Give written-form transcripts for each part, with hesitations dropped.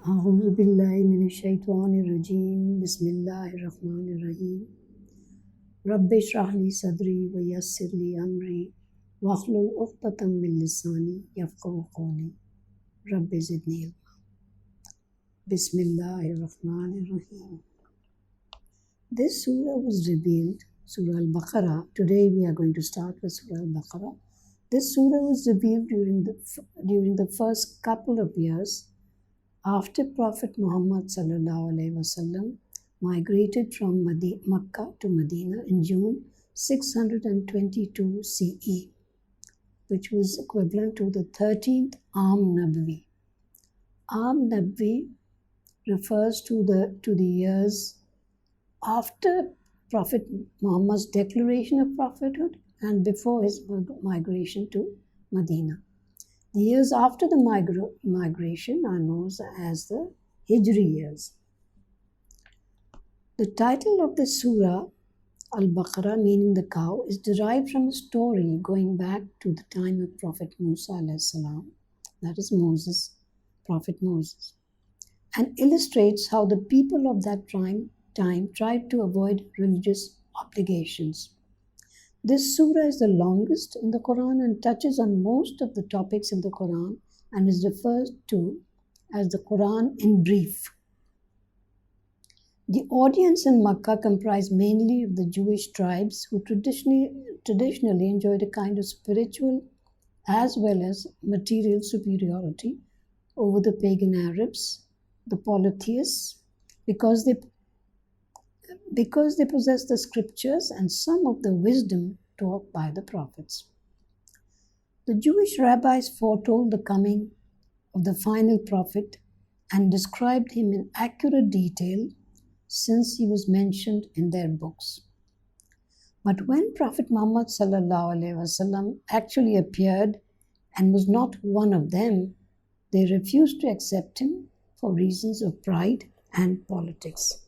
أعوذ بالله من الشيطان الرجيم بسم الله الرحمن الرحيم رب اشرح لي صدري ويسر لي أمري واحلل عقدة من لساني يفقهوا قولي رب زدني علما بسم الله الرحمن الرحيم. This surah was revealed, Surah Al-Baqarah. Today we are going to start with Surah Al-Baqarah. This surah was revealed during the first couple of years after Prophet Muhammad ﷺ migrated from Makkah to Medina in June 622 CE, which was equivalent to the 13th Am Nabawi. Am Nabawi refers to the years after Prophet Muhammad's declaration of prophethood and before his migration to Medina. The years after the migration are known as the Hijri years. The title of the Surah Al-Baqarah, meaning the cow, is derived from a story going back to the time of Prophet Musa ﷺ, that is Moses, Prophet Moses, and illustrates how the people of that time tried to avoid religious obligations. This surah is the longest in the Quran and touches on most of the topics in the Quran and is referred to as the Quran in brief. The audience in Makkah comprised mainly of the Jewish tribes who traditionally enjoyed a kind of spiritual as well as material superiority over the pagan Arabs, the polytheists, because they possess the scriptures and some of the wisdom taught by the prophets. The Jewish rabbis foretold the coming of the final prophet and described him in accurate detail since he was mentioned in their books. But when Prophet Muhammad ﷺ actually appeared and was not one of them, they refused to accept him for reasons of pride and politics.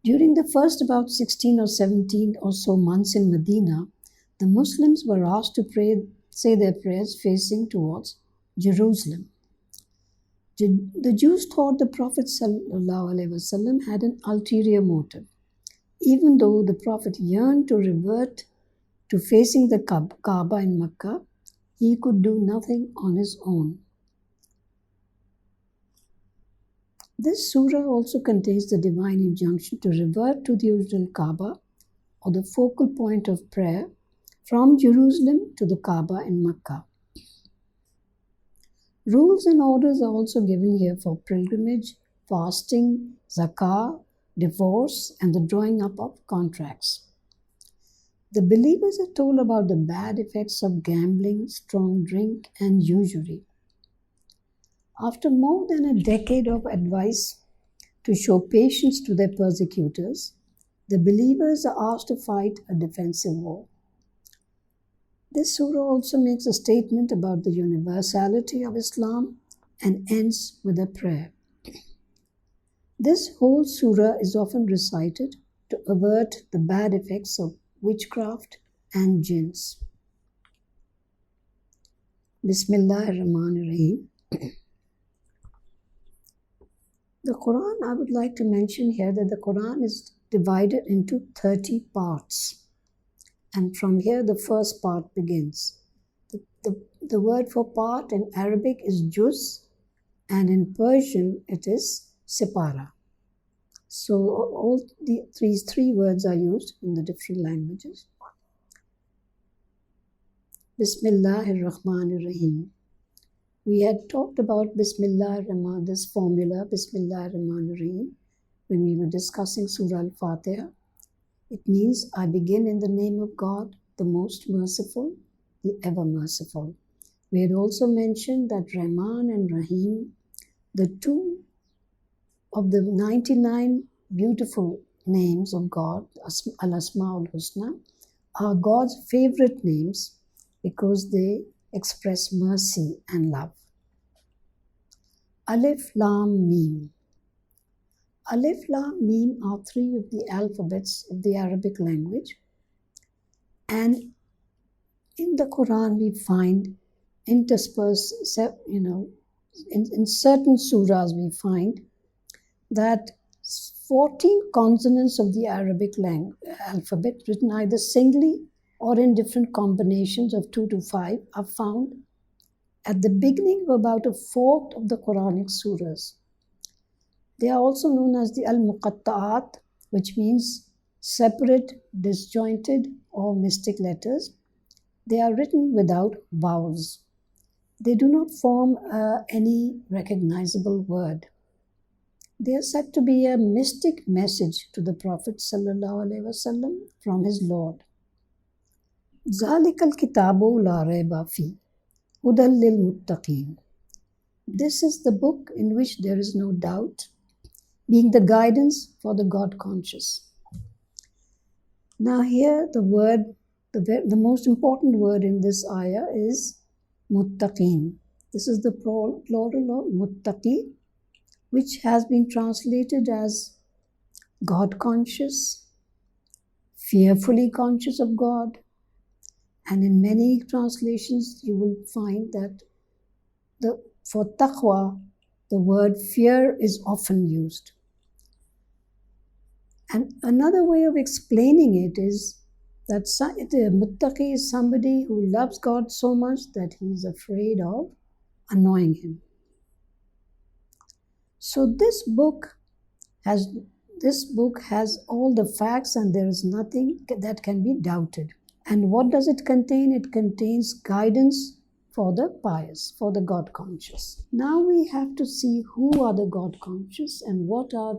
During the first about 16 or 17 or so months in Medina, the Muslims were asked to say their prayers facing towards Jerusalem. The Jews thought the Prophet ﷺ had an ulterior motive. Even though the Prophet yearned to revert to facing the Kaaba in Mecca, he could do nothing on his own. This surah also contains the divine injunction to revert to the original Kaaba, or the focal point of prayer, from Jerusalem to the Kaaba in Mecca. Rules and orders are also given here for pilgrimage, fasting, zakah, divorce, and the drawing up of contracts. The believers are told about the bad effects of gambling, strong drink, and usury. After more than a decade of advice to show patience to their persecutors, the believers are asked to fight a defensive war. This surah also makes a statement about the universality of Islam and ends with a prayer. This whole surah is often recited to avert the bad effects of witchcraft and jinns. Bismillahir-Rahmanir-Rahim. The Quran, I would like to mention here that the Quran is divided into 30 parts. And from here the first part begins. The word for part in Arabic is juz, and in Persian it is separa. So all these three words are used in the different languages. Bismillahir-Rahmanir-Rahim. We had talked about Bismillah-Rahman, this formula, Bismillah-Rahman-Rahim, when we were discussing Surah Al-Fatiha. It means, I begin in the name of God, the most merciful, the ever merciful. We had also mentioned that Rahman and Rahim, the two of the 99 beautiful names of God, Al-Asma'ul Husna, are God's favorite names because they express mercy and love. Alif, Lam, Mim. Alif, Lam, Mim are three of the alphabets of the Arabic language, and in the Quran we find interspersed, in certain surahs we find that 14 consonants of the Arabic alphabet, written either singly or in different combinations of 2 to 5, are found at the beginning of about a fourth of the Quranic surahs. They are also known as the Al-Muqatta'at, which means separate, disjointed, or mystic letters. They are written without vowels. They do not form any recognizable word. They are said to be a mystic message to the Prophet ﷺ from his Lord. ذَلِكَ الْكِتَابُ لَا رَيْبَ فِيهِ هُدًى لِلْمُتَّقِينَ. This is the book in which there is no doubt, being the guidance for the God-conscious. Now here the most important word in this ayah is muttaqeen. This is the plural of muttaqi, which has been translated as God-conscious, fearfully conscious of God. And in many translations you will find that for taqwa, the word fear is often used. And another way of explaining it is that the muttaqi is somebody who loves God so much that he is afraid of annoying him. So this book has all the facts, and there is nothing that can be doubted. And what does it contain? It contains guidance for the pious, for the God-conscious. Now we have to see who are the God-conscious and what are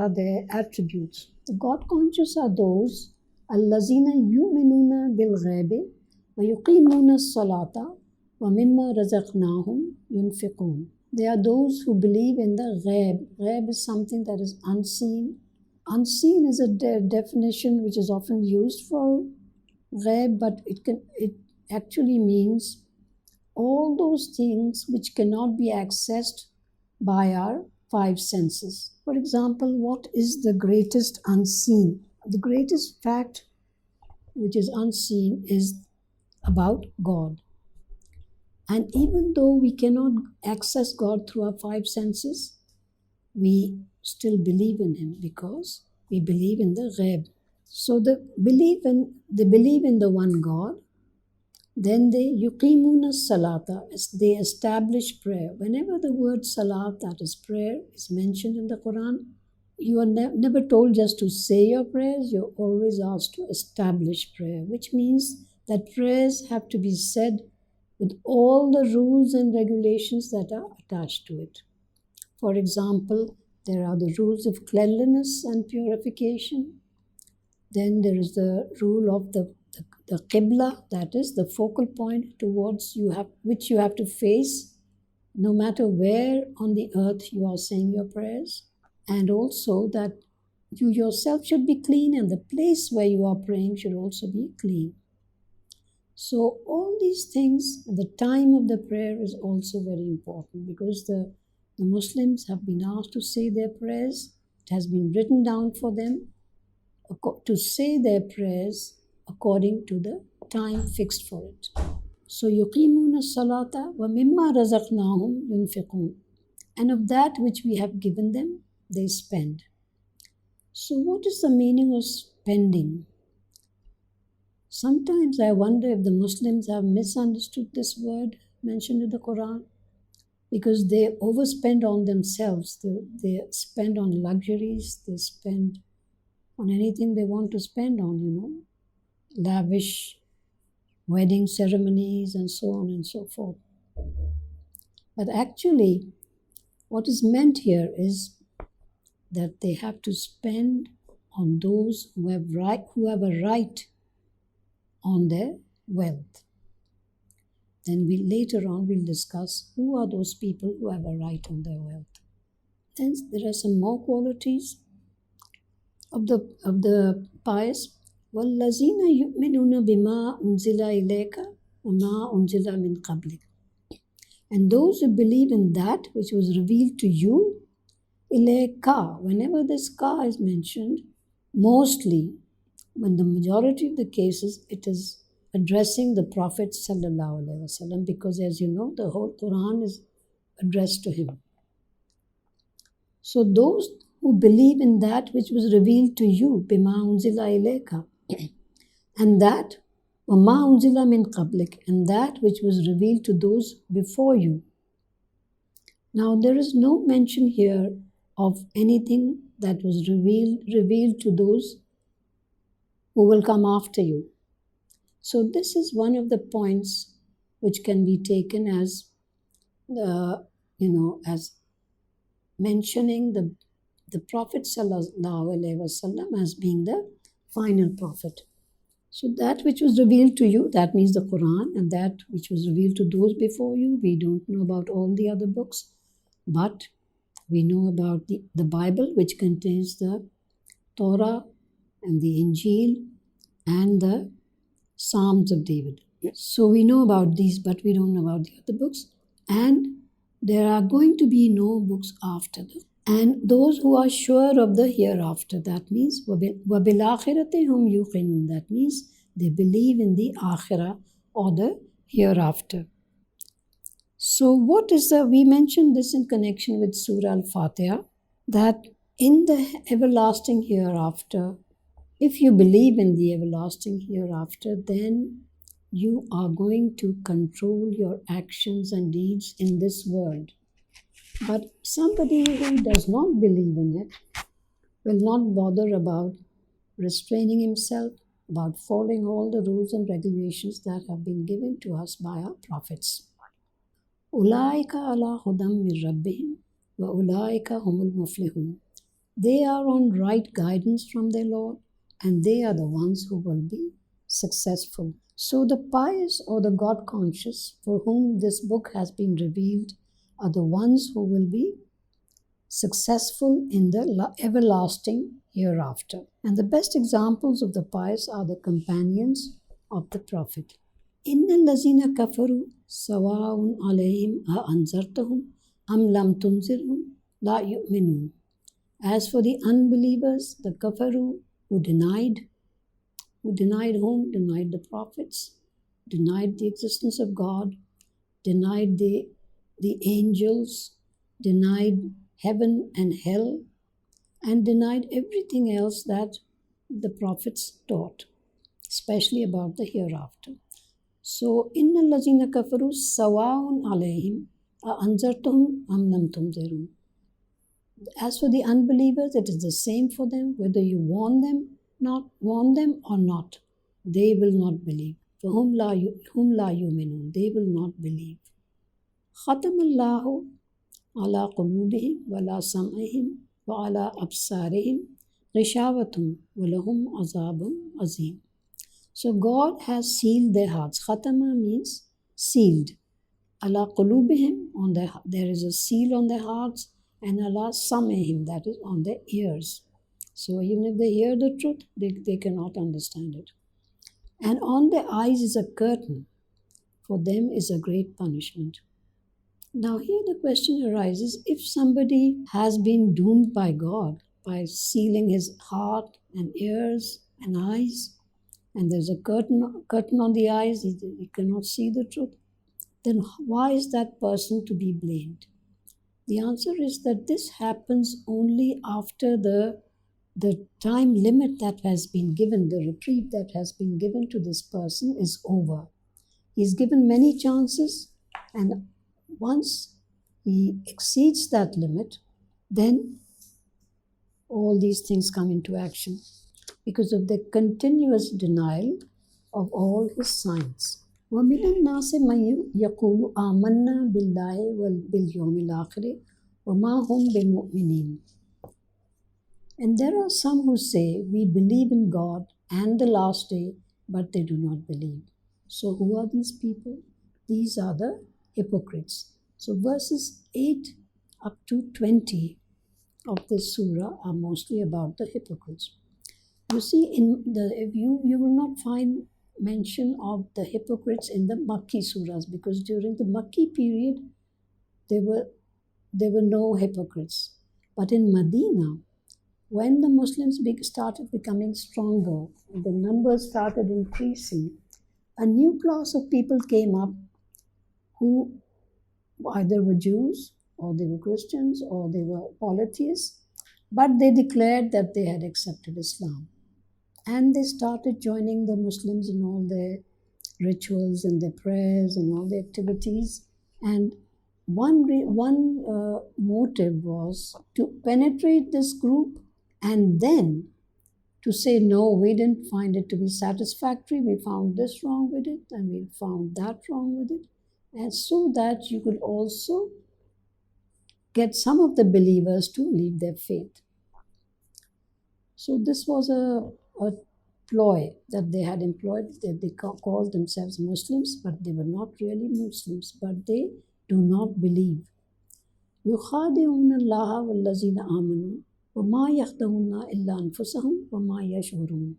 their attributes. The God-conscious are those allazina yu'minuna bil ghaibi wa yuqimuna as-salata wa mimma razaqnahum yunfiqun. They are those who believe in the ghaib. Ghaib is something that is unseen. Unseen is a definition which is often used for ghaib, but it actually means all those things which cannot be accessed by our five senses. For example, what is the greatest unseen? The greatest fact which is unseen is about God. And even though we cannot access God through our five senses, we still believe in Him because we believe in the ghaib. So they believe in the one God. Then they yuqimuna salata, they establish prayer. Whenever the word salat, that is prayer, is mentioned in the Quran, you are never told just to say your prayers. You're always asked to establish prayer, which means that prayers have to be said with all the rules and regulations that are attached to it. For example, there are the rules of cleanliness and purification. Then there is the rule of the qibla, that is the focal point towards which you have to face, no matter where on the earth you are saying your prayers. And also that you yourself should be clean, and the place where you are praying should also be clean. So all these things, the time of the prayer is also very important, because the Muslims have been asked to say their prayers. It has been written down for them to say their prayers according to the time fixed for it. So yuqimuna salata wa mimma razaqnahum yunfiqun. And of that which we have given them, they spend. So what is the meaning of spending? Sometimes I wonder if the Muslims have misunderstood this word mentioned in the Quran, because they overspend on themselves. They spend on luxuries, they spend on anything they want to spend on, lavish wedding ceremonies and so on and so forth. But actually, what is meant here is that they have to spend on those who have a right on their wealth. Then later on we'll discuss who are those people who have a right on their wealth. Then there are some more qualities of the pious. وَالَّذِينَ يُؤْمِنُونَ بِمَا أُنزِلَ إِلَيْكَ وَمَا أُنزِلَ مِنْ قَبْلِكَ. And those who believe in that which was revealed to you, إِلَيْكَ. Whenever this ka is mentioned, mostly, when the majority of the cases, it is addressing the Prophet sallallahu alaihi wasallam, because as you know, the whole Quran is addressed to him. So those who believe in that which was revealed to you, bima unzila ilayka, and that wama unzila min qablik, and that which was revealed to those before you. Now there is no mention here of anything that was revealed to those who will come after you. So this is one of the points which can be taken as as mentioning the Prophet sallallahu alaihi wasallam as being the final prophet. So that which was revealed to you, that means the Quran, and that which was revealed to those before you, we don't know about all the other books, but we know about the Bible, which contains the Torah and the Injil and the Psalms of David. So we know about these, but we don't know about the other books. And there are going to be no books after them. And those who are sure of the hereafter, that means وَبِالْآخِرَةِ هُمْ يُوقِنُونَ, that means they believe in the akhirah or the hereafter. So what is we mentioned this in connection with Surah Al-Fatiha, that in the everlasting hereafter, if you believe in the everlasting hereafter, then you are going to control your actions and deeds in this world. But somebody who does not believe in it will not bother about restraining himself, about following all the rules and regulations that have been given to us by our prophets. أُولَٰئِكَ عَلَىٰ هُدًى مِّن رَبِّهِمْ وَأُولَٰئِكَ هُمُ الْمُفْلِحُونَ. They are on right guidance from their Lord, and they are the ones who will be successful. So the pious or the God conscious for whom this book has been revealed are the ones who will be successful in the everlasting hereafter. And the best examples of the pious are the companions of the Prophet. إِنَّ الَّذِينَ كَفَرُوا سَوَاءٌ عَلَيْهِمْ أَأَنذَرْتَهُمْ أَمْ لَمْ تُنذِرْهُمْ لَا يُؤْمِنُونَ. As for the unbelievers, the kafaru, who denied whom? Denied the prophets, denied the existence of God, denied the angels, denied heaven and hell, and denied everything else that the prophets taught, especially about the hereafter. So, inna allazina kafaru sawaun alayhim anzartum am lam tunzirum. As for the unbelievers, it is the same for them, whether you warn them or not. They will not believe. For whom la yu'minun, they will not believe. Khatamallahu ala qulubihim wa la sam'ihim wa ala absarihim ghishawatum wa lahum azabun azim. So God has sealed their hearts. Khatama means sealed. Ala qulubihim, there is a seal on their hearts, and ala sam'ihim, that is on their ears. So even if they hear the truth, they cannot understand it. And on their eyes is a curtain. For them is a great punishment. Now here the question arises, if somebody has been doomed by God by sealing his heart and ears and eyes, and there's a curtain on the eyes, he cannot see the truth, then why is that person to be blamed? The answer is that this happens only after the time limit that has been given, the reprieve that has been given to this person is over. He's given many chances, and once he exceeds that limit, then all these things come into action because of the continuous denial of all his signs. وَمِنَ النَّاسِ مَن يَقُولُ آمَنَّا بِاللَّهِ وَبِالْيَوْمِ الْآخِرِ وَمَا هُمْ بِمُؤْمِنِينَ. And there are some who say, we believe in God and the last day, but they do not believe. So who are these people? These are the hypocrites. So verses 8 up to 20 of this surah are mostly about the hypocrites. You see, you will not find mention of the hypocrites in the Makki surahs, because during the Makki period there were no hypocrites. But in Medina, when the Muslims started becoming stronger and the numbers started increasing, A new class of people came up who either were Jews or they were Christians or they were polytheists, but they declared that they had accepted Islam. And they started joining the Muslims in all their rituals and their prayers and all the activities. And one motive was to penetrate this group and then to say, no, we didn't find it to be satisfactory. We found this wrong with it and we found that wrong with it. And so that you could also get some of the believers to leave their faith. So this was a ploy that they had employed. They called themselves Muslims, but they were not really Muslims, but they do not believe. يُخَادِعُونَ اللَّهَ وَالَّذِينَ آمَنُوا وَمَا يَخْدَعُونَ إِلَّا أَنفُسَهُمْ وَمَا يَشْعُرُونَ.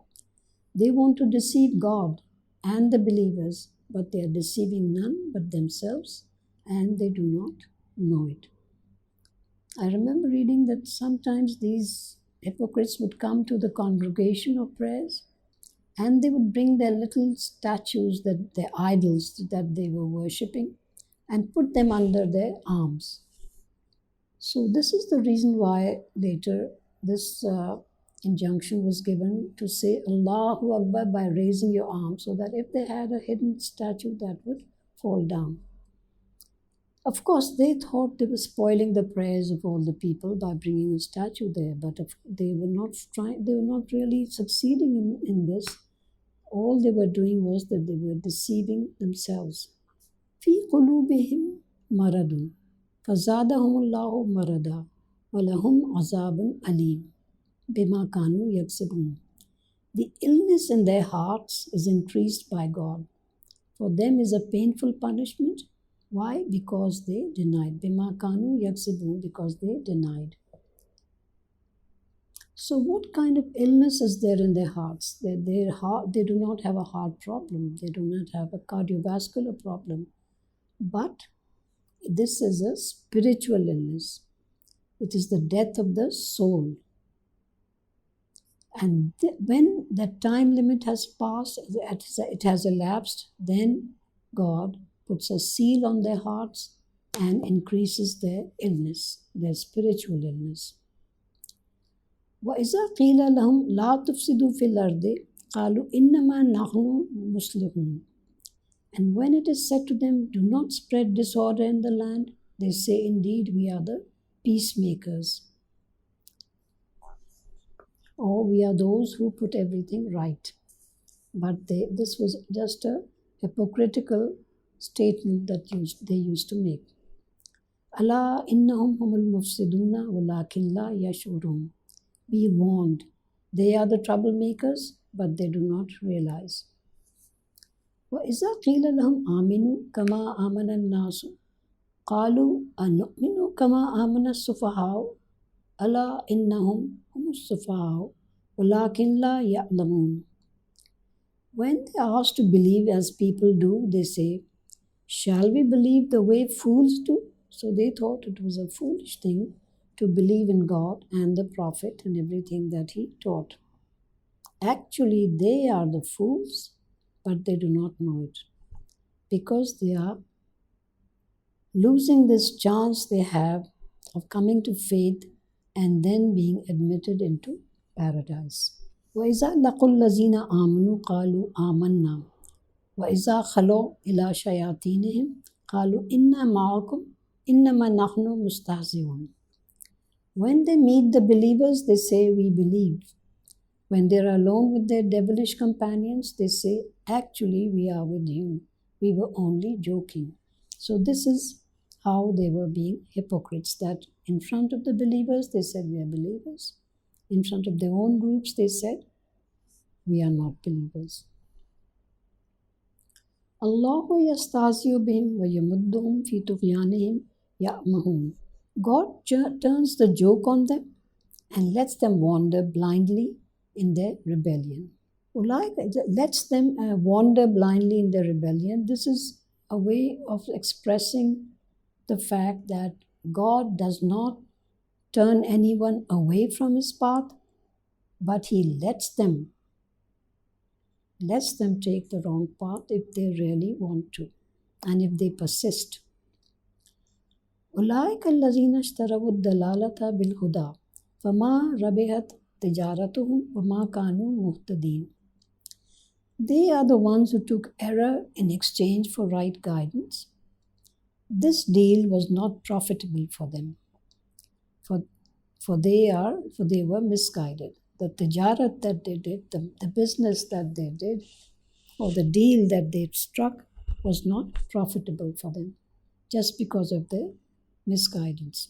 They want to deceive God and the believers, but they are deceiving none but themselves, and they do not know it. I remember reading that sometimes these hypocrites would come to the congregation of prayers and they would bring their little statues, that their idols that they were worshipping, and put them under their arms. So this is the reason why later this injunction was given to say Allahu Akbar by raising your arm, so that if they had a hidden statue, that would fall down. Of course, they thought they were spoiling the prayers of all the people by bringing a statue there, but they were not trying. They were not really succeeding in this. All they were doing was that they were deceiving themselves. في قلوبهم مرض فزادهم الله مرضا ولهم عذاب أليم بما كانوا يكسبون. The illness in their hearts is increased by God. For them is a painful punishment. Why? Because they denied. Bima kanu yaksibun, because they denied. So what kind of illness is there in their hearts? They do not have a heart problem. They do not have a cardiovascular problem. But this is a spiritual illness. It is the death of the soul. And when that time limit has passed, it has elapsed, then God puts a seal on their hearts and increases their illness, their spiritual illness. وَإِذَا قِيلَ لَهُمْ لَا تُفْسِدُوا فِي الْأَرْضِ قَالُوا إِنَّمَا نَحْنُ مُصْلِحُونَ. And when it is said to them, do not spread disorder in the land, they say, indeed, we are the peacemakers. Or we are those who put everything right. But this was just a hypocritical statement that they used to make. Allah innahum humul mufsiduna walakin la yashurun. Be warned, they are the troublemakers, but they do not realize. وَإِذَا قِيلَ لَهُمْ آمِنُوا كَمَا آمَنَ النَّاسُ قَالُوا أَنُؤْمِنُ كَمَا آمَنَ السُّفَهَاءُ أَلَا إِنَّهُمْ هُمُ السُّفَهَاءُ وَلَكِنْ لَا يَعْلَمُونَ. When they are asked to believe as people do, they say, shall we believe the way fools do? So they thought it was a foolish thing to believe in God and the Prophet and everything that he taught. Actually, they are the fools, but they do not know it, because they are losing this chance they have of coming to faith and then being admitted into paradise. وَإِذَا لَقُوا الَّذِينَ آمَنُوا قَالُوا آمَنَّا وَإِذَا خَلَوْا إِلَى شَيَاطِينِهِمْ قَالُوا إِنَّا مَعَكُمْ إِنَّمَا نَحْنُ مُسْتَهْزِئُونَ. When they meet the believers, they say, we believe. When they are alone with their devilish companions, they say, actually, we are with you. We were only joking. So this is how they were being hypocrites, that in front of the believers, they said, we are believers. In front of their own groups, they said, we are not believers. Allahu yastahzi'u bihim wa yamudduhum fi tughyanihim ya'mahun. God turns the joke on them and lets them wander blindly in their rebellion. Lets them wander blindly in their rebellion. This is a way of expressing the fact that God does not turn anyone away from his path, but he lets them lest them take the wrong path if they really want to, and if they persist. أولئك الذين اشتروا الضلالة بالهدى فما ربحت تجارتهم وما كانوا مهتدين. They are the ones who took error in exchange for right guidance. This deal was not profitable for them, for they were misguided. The tijarat that they did, the business that they did, or the deal that they struck was not profitable for them, just because of their misguidance.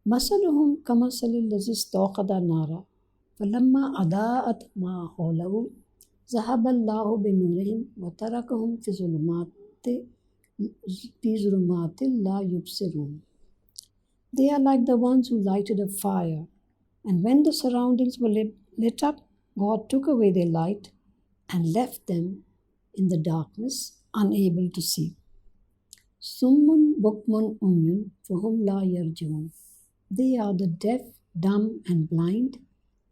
مثلهم كمثل الذي استوقد نارا فلما أضاءت ما حوله ذهب الله بنورهم وتركهم في ظلمات لا يبصرون. They are like the ones who lighted a fire, and when the surroundings were lit up, God took away their light and left them in the darkness, unable to see. Summun bukmun umyun fahum la yarjun. They are the deaf, dumb, and blind,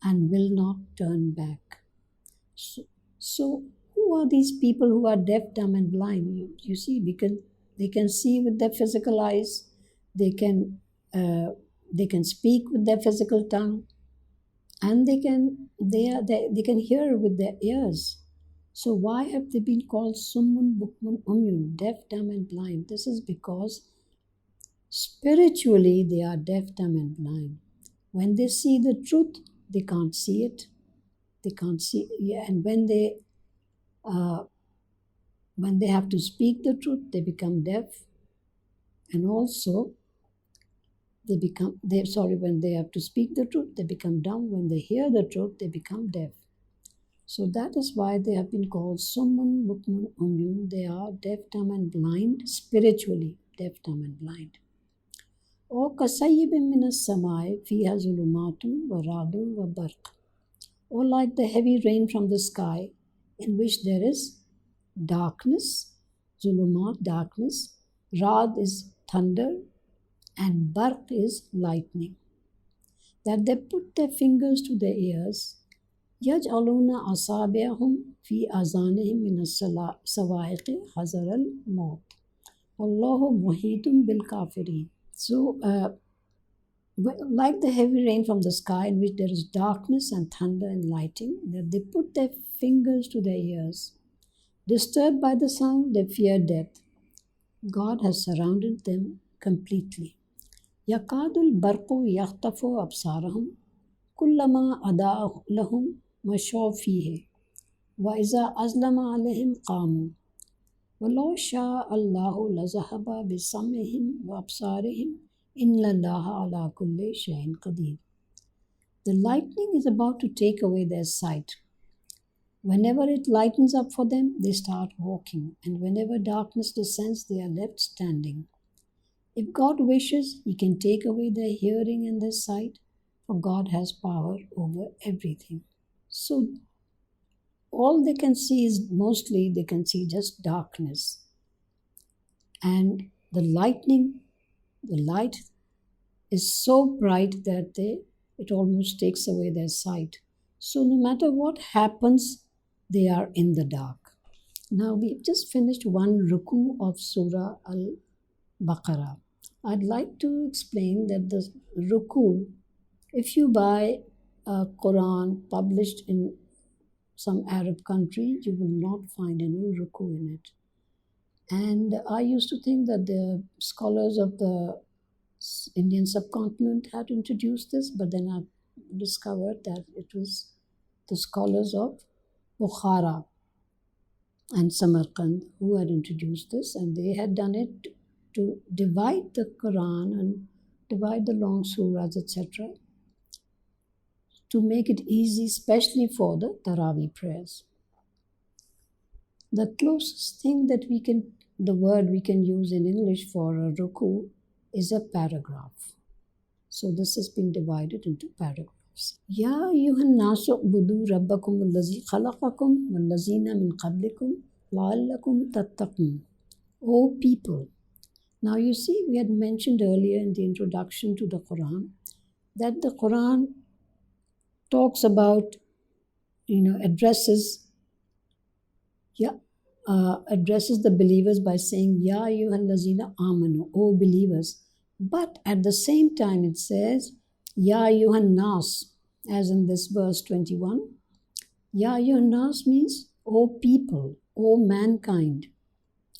and will not turn back. So who are these people who are deaf, dumb, and blind? You see, because they can see with their physical eyes, they can speak with their physical tongue, and they can hear with their ears. So why have they been called summun bukmun umyun, deaf, dumb, and blind? This is because spiritually they are deaf, dumb, and blind. When they see the truth, they can't see it. They can't see, and when they have to speak the truth, they become deaf, and also when they have to speak the truth, they become dumb. When they hear the truth, they become deaf. So that is why they have been called summun bukmun umyun. They are deaf, dumb, and blind, spiritually deaf, dumb, and blind. Or kasayyibin minas samai fiha zulumatun wa radun wa barq. Or like the heavy rain from the sky, in which there is darkness, zulumat, darkness, rad is thunder, and barq is lightning. That they put their fingers to their ears, yaj'aluna asabi'ahum fi azanihim min as-sawa'iqi hazar al-maut. Wallahu muhitum bil kafirin. So, like the heavy rain from the sky, in which there is darkness and thunder and lightning, that they put their fingers to their ears. Disturbed by the sound, they fear death. God has surrounded them completely. Yakadul barqu yakhtafu absarahum kullama ada lahum mashaw fihi wa iza azlama alayhim qamu walau sha'a Allahu lazahaba bisamihim wa absarihim inna Allaha ala kulli shay'in qadir. The lightning is about to take away their sight. Whenever it lightens up for them, they start walking, and whenever darkness descends, they are left standing. If God wishes, He can take away their hearing and their sight, for God has power over everything. So all they can see is mostly they can see just darkness. And the light is so bright that it almost takes away their sight. So no matter what happens, they are in the dark. Now we've just finished one ruku of Surah Al-Baqarah. I'd like to explain that the ruku, if you buy a Quran published in some Arab country, you will not find any ruku in it. And I used to think that the scholars of the Indian subcontinent had introduced this, but then I discovered that it was the scholars of Bukhara and Samarkand who had introduced this, and they had done it to divide the Quran and divide the long surahs, etc., to make it easy, especially for the Taraweeh prayers. The closest thing that the word we can use in English for a ruku is a paragraph. So this has been divided into paragraphs. Ya ayyuhan nasu ubudu rabbakum allazi khalaqakum wallazina min qablikum la'allakum tattaqun. O people. Now you see, we had mentioned earlier in the introduction to the Quran that the Quran talks about, addresses Yeah, addresses the believers by saying, Ya ayyuhallazina amanu, O believers. But at the same time, it says, Ya ayyuhan nas, as in this verse 21. Ya ayyuhan nas means, O people, O mankind,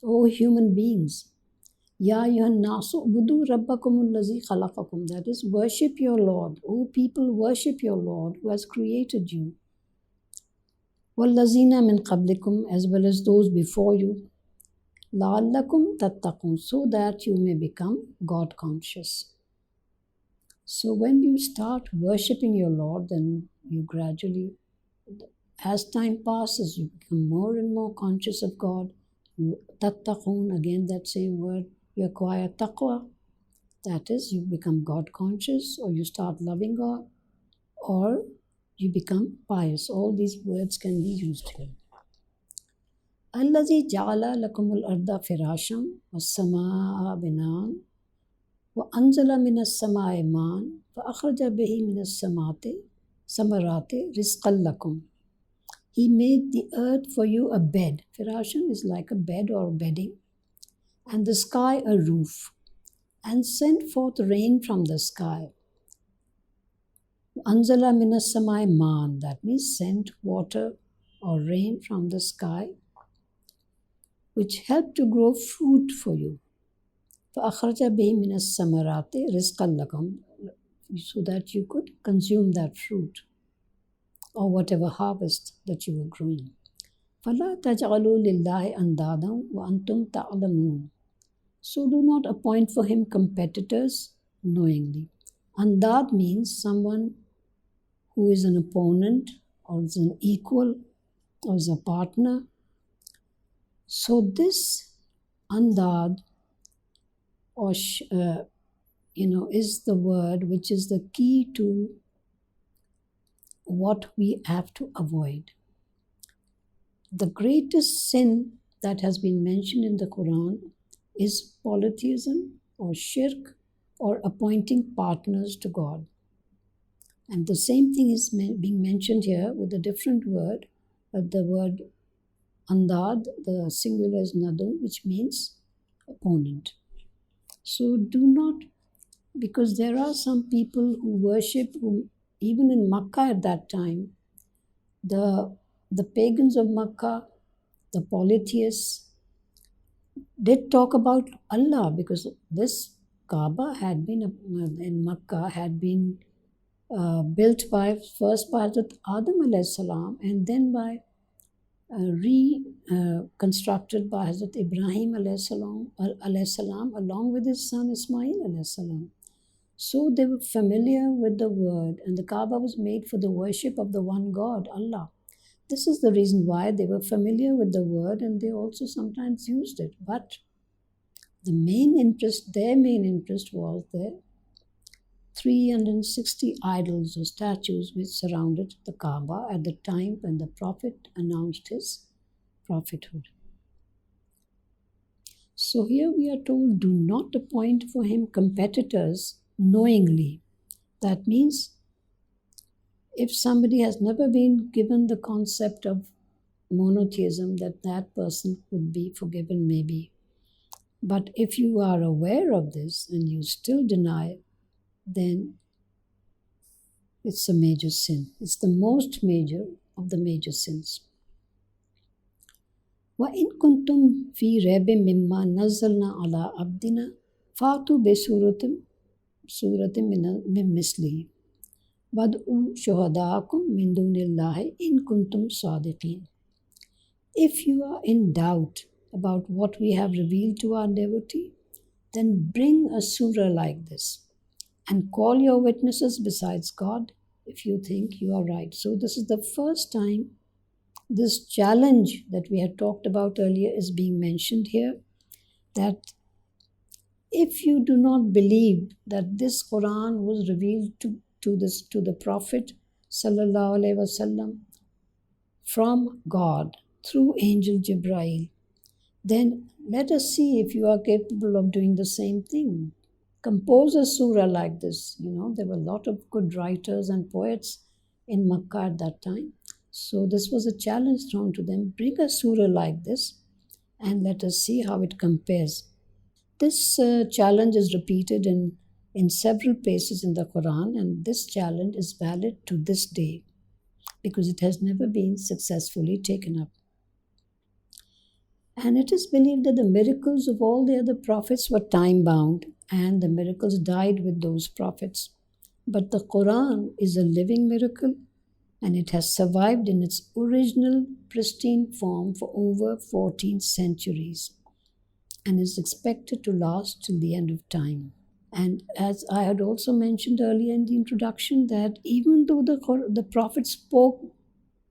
O human beings. Ya ayyuhan nasu budu rabbakumul lazi khalaqakum. That is, worship your Lord. O people, worship your Lord who has created you. Wallazina min qablikum, as well as those before you. La'allakum tattaqun, so that you may become God conscious. So when you start worshipping your Lord, then you gradually, as time passes, you become more and more conscious of God. Tattaqun, again that same word, you acquire taqwa. That is, you become God conscious, or you start loving God, or you become pious. All these words can be used here. الذي جعل لكم الأرض فراشا والسماء بناء وأنزل من السماء ماء فأخرج به من ثمرات رزقا لكم. He made the earth for you a bed. Firashan is like a bed or bedding, and the sky a roof, and sent forth rain from the sky. Anzala minas samai man, that means sent water or rain from the sky, which helped to grow fruit for you. فَأَخْرَجَ بِهِ مِنَ الثَّمَرَاتِ رِزْقًا لَكُمْ, so that you could consume that fruit or whatever harvest that you were growing. فَلَا تَجْعَلُوا لِلَّهِ أَنْدَادًا وَأَنْتُمْ تَعْلَمُونَ. So do not appoint for him competitors knowingly. Andad means someone who is an opponent or is an equal or is a partner. So this andad or is the word which is the key to what we have to avoid. The greatest sin that has been mentioned in the Quran is polytheism or shirk or appointing partners to God. And the same thing is being mentioned here with a different word, but the word andad, the singular is nadun, which means opponent. So do not, because there are some people who worship, even in Makkah at that time, the pagans of Makkah, the polytheists, did talk about Allah, because this Kaaba had been in Makkah had been built first by Hazrat Adam alayhi salam, and then by reconstructed by Hazrat Ibrahim alayhi salam along with his son Ismail alayhi salam. So they were familiar with the word, and the Kaaba was made for the worship of the one God, Allah. This is the reason why they were familiar with the word, and they also sometimes used it. But their main interest was the 360 idols or statues which surrounded the Kaaba at the time when the Prophet announced his prophethood. So here we are told, do not appoint for him competitors knowingly. That means if somebody has never been given the concept of monotheism, that person could be forgiven maybe. But if you are aware of this and you still deny, then it's a major sin. It's the most major of the major sins. وَإِن كُنْتُمْ فِي رَيْبٍ مِّمَّا نَزَّلْنَا عَلَىٰ عَبْدِنَا فَأْتُوا بِسُورَةٍ مِّن مِّثْلِهِ وَادْعُوا شُهَدَاءَكُم مِّن دُونِ اللَّهِ إِن كُنتُمْ صَادِقِينَ. If you are in doubt about what we have revealed to our devotee, then bring a surah like this and call your witnesses besides God if you think you are right. So this is the first time this challenge that we had talked about earlier is being mentioned here, that if you do not believe that this Quran was revealed to the Prophet sallallahu alaihi wasallam from God through Angel Jibrail, then let us see if you are capable of doing the same thing. Compose a surah like this. There were a lot of good writers and poets in Makkah at that time. So this was a challenge thrown to them. Bring a surah like this and let us see how it compares. This challenge is repeated in several places in the Quran, and this challenge is valid to this day because it has never been successfully taken up. And it is believed that the miracles of all the other prophets were time bound, and the miracles died with those prophets. But the Quran is a living miracle, and it has survived in its original pristine form for over 14 centuries and is expected to last till the end of time. And as I had also mentioned earlier in the introduction, that even though the Prophet spoke,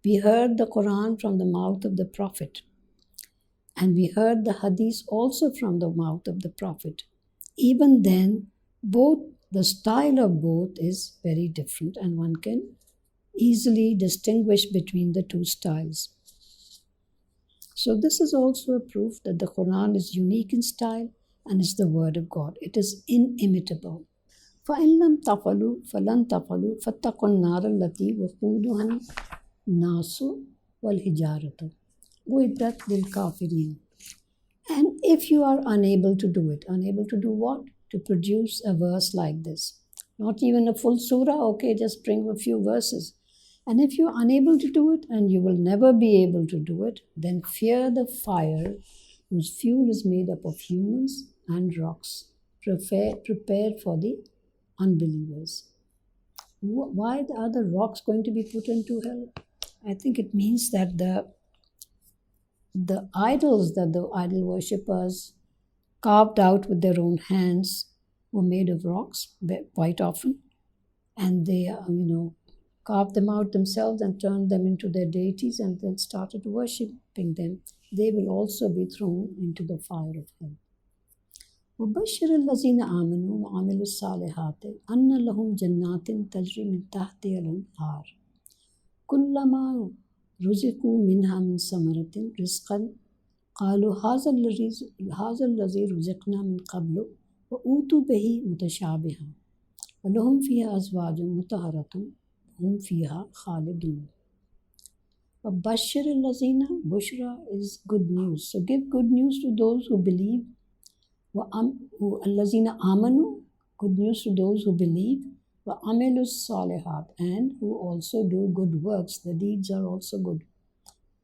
we heard the Quran from the mouth of the Prophet. And we heard the Hadith also from the mouth of the Prophet. Even then, both the style of both is very different, and one can easily distinguish between the two styles. So this is also a proof that the Quran is unique in style and is the word of God. It is inimitable. فَإِن لَمْ تَفْعَلُوا فَلَنْ تَفْعَلُوا فَاتَّقُوا النَّارَ الَّتِي وَقُودُهَا النَّاسُ وَالْحِجَارَةُ أُعِدَّتْ لِلْكَافِرِينَ. And if you are unable to do it, unable to do what? To produce a verse like this. Not even a full surah, okay, just bring a few verses. And if you're unable to do it, and you will never be able to do it, then fear the fire whose fuel is made up of humans and rocks, prepared for the unbelievers. Why are the rocks going to be put into hell? I think it means that the idols that the idol worshippers carved out with their own hands were made of rocks quite often, and they carved them out themselves and turned them into their deities and then started worshipping them. They will also be thrown into the fire of hell. وبشر الذين آمنوا وعملوا الصالحات أن لهم جنات تجري من تحتها الأنهار كلما رزقوا منها من ثمرة رزقا قالوا هذا الذي رزقنا من قبل وأوتوا به متشابها ولهم فيها أزواج مطهرة وهم فيها خالدون. وبشر الذين, bushra is good news. So give good news to those who believe. الذين آمنوا, good news to those who believe. وعملوا الصالحات, and who also do good works. The deeds are also good.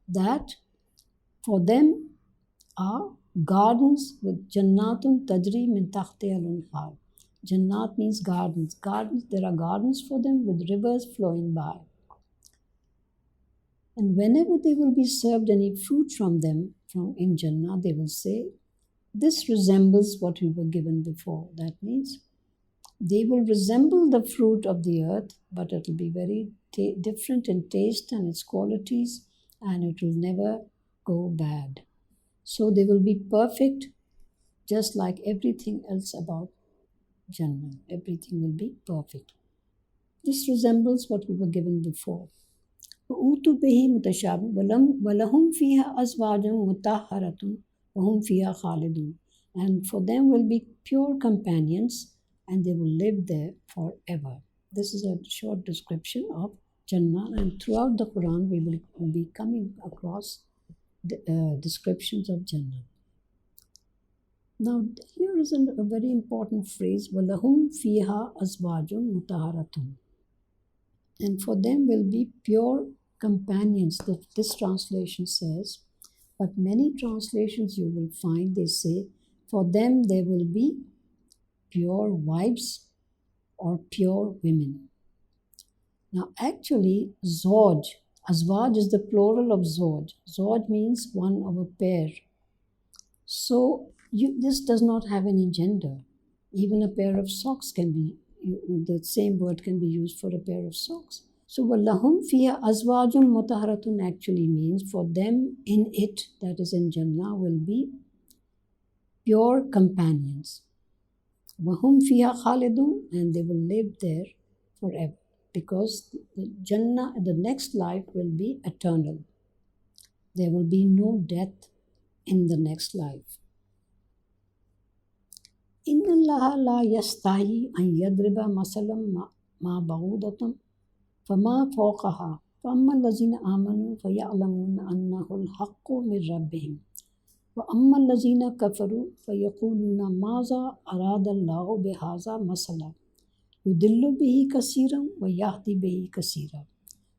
That for them are gardens with jannatun tajri min tahtiha al-anhar. Jannat means gardens. Gardens, there are gardens for them with rivers flowing by. And whenever they will be served any fruit from them, in Jannah, they will say, this resembles what we were given before. That means they will resemble the fruit of the earth, but it will be very different in taste and its qualities, and it will never go bad. So they will be perfect, just like everything else about Jannah. Everything will be perfect. This resembles what we were given before. وَأُوتُوا بِهِ مُتَشَابِهًا وَلَهُمْ فِيهَا أَزْوَاجٌ مُطَهَّرَةٌ وَهُمْ فِيهَا خَالِدُونَ. And for them will be pure companions, and they will live there forever. This is a short description of Jannah, and throughout the Quran we will be coming across the descriptions of Jannah. Now here is a very important phrase, وَلَهُمْ فِيهَا أَزْوَاجٌ مُطَهَّرَةٌ. And for them will be pure companions. This translation says, but many translations you will find, they say, for them there will be pure wives or pure women. Now actually, Zawj, Azwaj is the plural of Zawj. Zawj means one of a pair. So this does not have any gender. Even a pair of socks can be, the same word can be used for a pair of socks. So وَلَهُمْ فِيهَا أَزْوَاجٌ مُطَهَّرَةٌ actually means for them in it, that is in Jannah, will be pure companions. وَهُمْ فِيهَا خَالِدُونَ, and they will live there forever, because the Jannah, the next life, will be eternal. There will be no death in the next life. إِنَّ اللَّهَ لَا يَسْتَحْيِي أَنْ يَضْرِبَ مَثَلًا مَا بَعُوضَةً فَمَا فَوْقَهَا فَأَمَّا الَّذِينَ آمَنُوا فَيَعْلَمُونَ أَنَّهُ الْحَقُّ مِنْ رَبِّهِمْ وَأَمَّا الَّذِينَ كَفَرُوا فَيَقُولُونَ مَاذَا أَرَادَ اللَّهُ بِهَذَا مَثَلًا يُضِلُّ بِهِ كَثِيرًا وَيَهْدِي بِهِ كَثِيرًا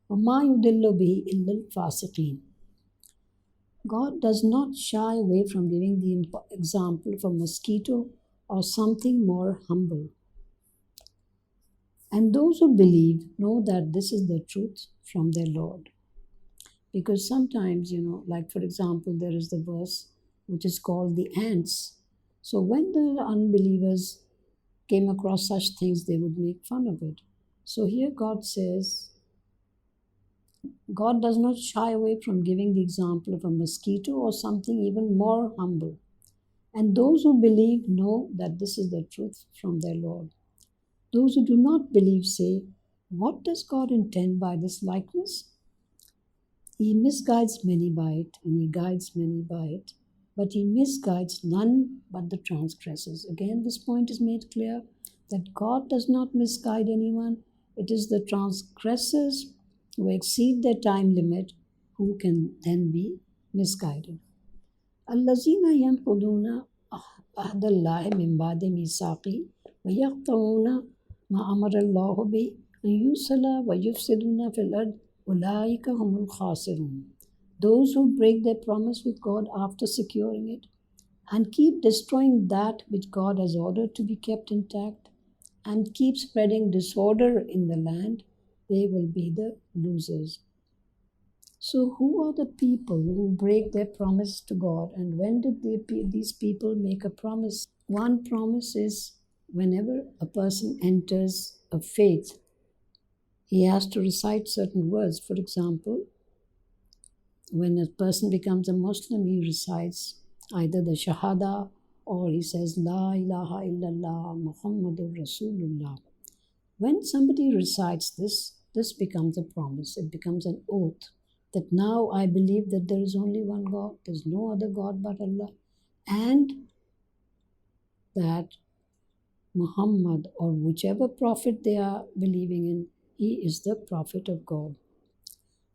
وَمَا يُضِلُّ بِهِ إِلَّا الْفَاسِقِينَ. God does not shy away from giving the example of a mosquito or something more humble. And those who believe know that this is the truth from their Lord. Because sometimes, like for example, there is the verse which is called the ants. So when the unbelievers came across such things, they would make fun of it. So here God says, God does not shy away from giving the example of a mosquito or something even more humble. And those who believe know that this is the truth from their Lord. Those who do not believe say, what does God intend by this likeness? He misguides many by it, and he guides many by it, but he misguides none but the transgressors. Again, this point is made clear that God does not misguide anyone. It is the transgressors who exceed their time limit who can then be misguided. الذين ينقضون عهد الله من بعد ميثاقه ويقطعون ما أمر الله به أن يوصل ويفسدون في الأرض أولئك هم الخاسرون. Those who break their promise with God after securing it and keep destroying that which God has ordered to be kept intact and keep spreading disorder in the land, they will be the losers. So, who are the people who break their promise to God, and when did these people make a promise? One promise is whenever a person enters a faith, he has to recite certain words. For example, when a person becomes a Muslim, he recites either the Shahada or he says La ilaha illallah Muhammadur Rasulullah. When somebody recites this becomes a promise, it becomes an oath that now I believe that there is only one God, there's no other God but Allah, and that Muhammad or whichever prophet they are believing in, he is the prophet of God.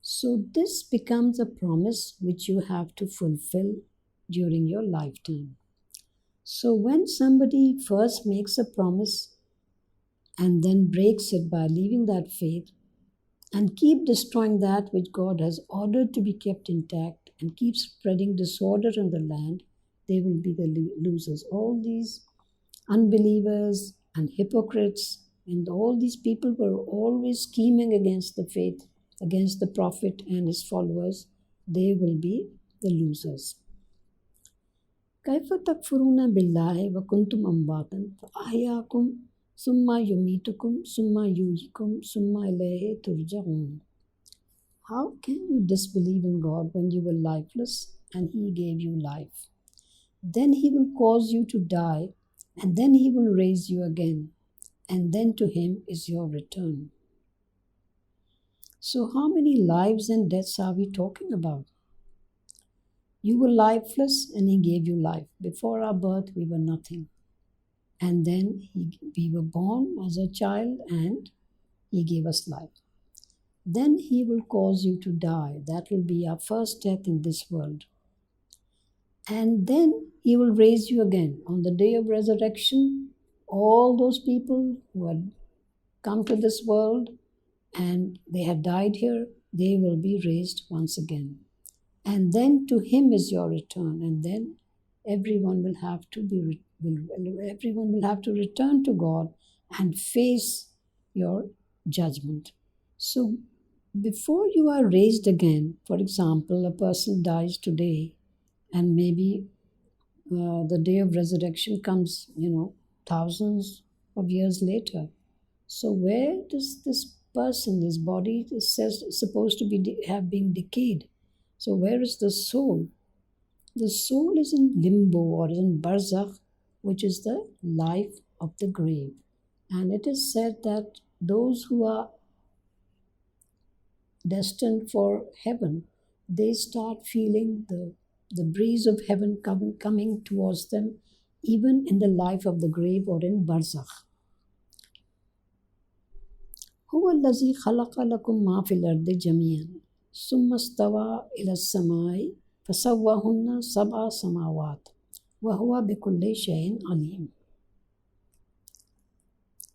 So this becomes a promise which you have to fulfill during your lifetime. So when somebody first makes a promise and then breaks it by leaving that faith, and keep destroying that which God has ordered to be kept intact and keep spreading disorder in the land, they will be the losers. All these unbelievers and hypocrites and all these people were always scheming against the faith, against the Prophet and his followers, they will be the losers. كيف تكفرون بالله وكنتم أمواتا فأحياكم ثم يميتكم ثم يحييكم ثم إليه ترجعون. How can you disbelieve in God when you were lifeless and He gave you life? Then He will cause you to die, and then He will raise you again, and then to Him is your return. So how many lives and deaths are we talking about? You were lifeless and He gave you life. Before our birth, we were nothing. And then we were born as a child and He gave us life. Then He will cause you to die. That will be our first death in this world. And then He will raise you again. On the day of resurrection, all those people who had come to this world and they had died here, they will be raised once again. And then to Him is your return. And then everyone will have to return to God and face your judgment. So before you are raised again, for example, a person dies today and maybe the day of resurrection comes, thousands of years later. So where does this person, his body is supposed to have been decayed? So where is the soul? The soul is in limbo or in barzakh, which is the life of the grave. And it is said that those who are destined for heaven, they start feeling the breeze of heaven coming towards them, even in the life of the grave or in barzakh. هو الذي خلق لكم ما في الأرض جميعا ثم استوى إلى السماء فسواهن سبع سماوات وهو بكل شيء عليم.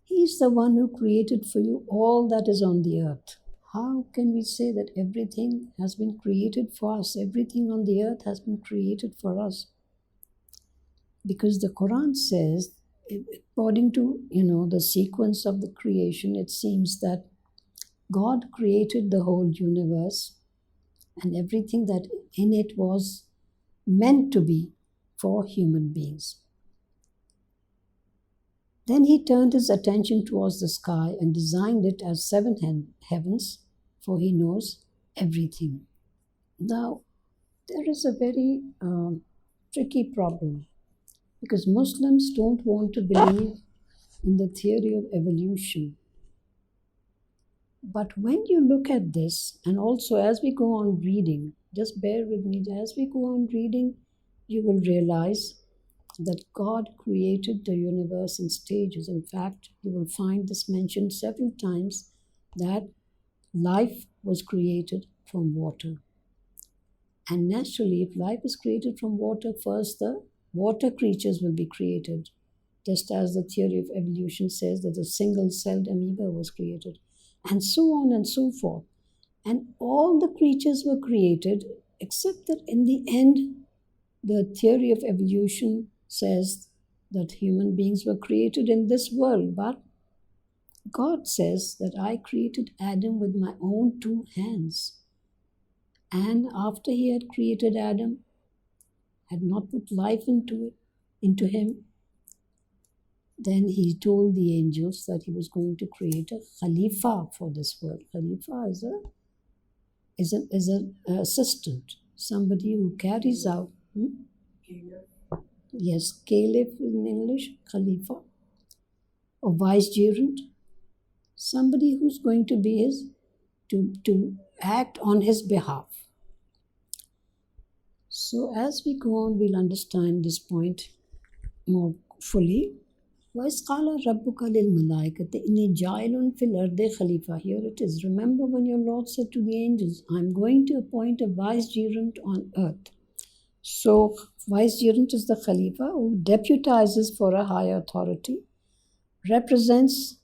He is the one who created for you all that is on the earth. How can we say that everything has been created for us? Everything on the earth has been created for us. Because the Quran says, according to the sequence of the creation, it seems that God created the whole universe and everything that in it was meant to be for human beings. Then he turned his attention towards the sky and designed it as seven heavens, for he knows everything. Now, there is a very tricky problem because Muslims don't want to believe in the theory of evolution. But when you look at this, and also as we go on reading, just bear with me, as we go on reading, you will realize that God created the universe in stages. In fact, you will find this mentioned several times that life was created from water. And naturally, if life is created from water, first the water creatures will be created, just as the theory of evolution says that a single-celled amoeba was created, and so on and so forth. And all the creatures were created, except that in the end, the theory of evolution says that human beings were created in this world, but God says that I created Adam with my own two hands. And after he had created Adam, had not put life into him, then he told the angels that he was going to create a Khalifa for this world. Khalifa is an assistant, somebody who carries out. Yes, Caliph in English, Khalifa, or vicegerent, somebody who's going to be to act on his behalf. So as we go on, we'll understand this point more fully. وَإِذْ قَالَ رَبُّكَ لِلْمَلَائِكَةِ إِنِّي جَاعِلٌ فِي الْأَرْضِ خَلِيفَةً. Here it is. Remember when your Lord said to the angels, I'm going to appoint a vicegerent on earth. So vicegerent is the Khalifa who deputizes for a higher authority, represents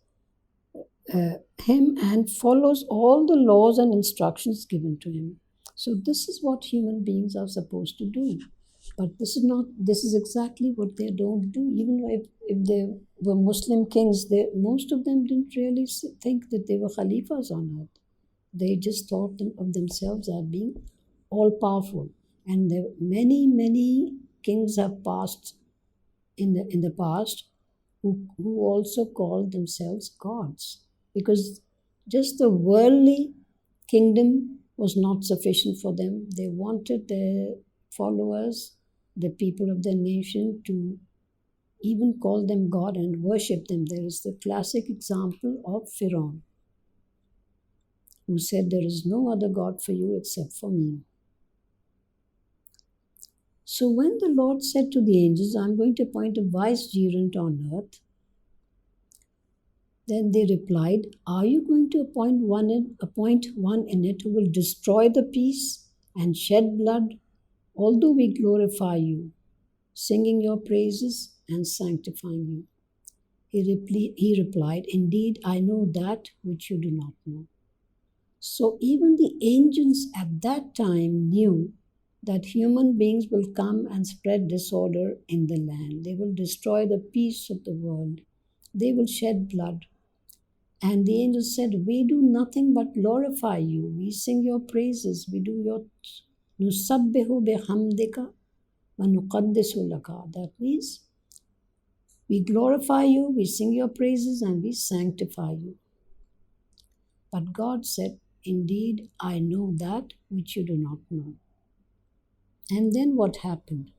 him and follows all the laws and instructions given to him. So this is what human beings are supposed to do. But this is exactly what they don't do. Even if they were Muslim kings, most of them didn't really think that they were Khalifas on earth. They just thought of themselves as being all-powerful. And there many, many kings have passed in the past who also called themselves gods. Because just the worldly kingdom was not sufficient for them. They wanted their followers, the people of their nation, to even call them God and worship them. There is the classic example of Pharaoh, who said, there is no other God for you except for me. So when the Lord said to the angels, I'm going to appoint a vicegerent on earth, then they replied, are you going to appoint one in it who will destroy the peace and shed blood? Although we glorify you, singing your praises and sanctifying you. He replied, indeed, I know that which you do not know. So even the angels at that time knew that human beings will come and spread disorder in the land. They will destroy the peace of the world. They will shed blood. And the angels said, we do nothing but glorify you. We sing your praises. We do your nusabbihu bihamdika wa nuqaddisu laka. That means we glorify you, we sing your praises, and we sanctify you. But God said, indeed, I know that which you do not know. And then what happened?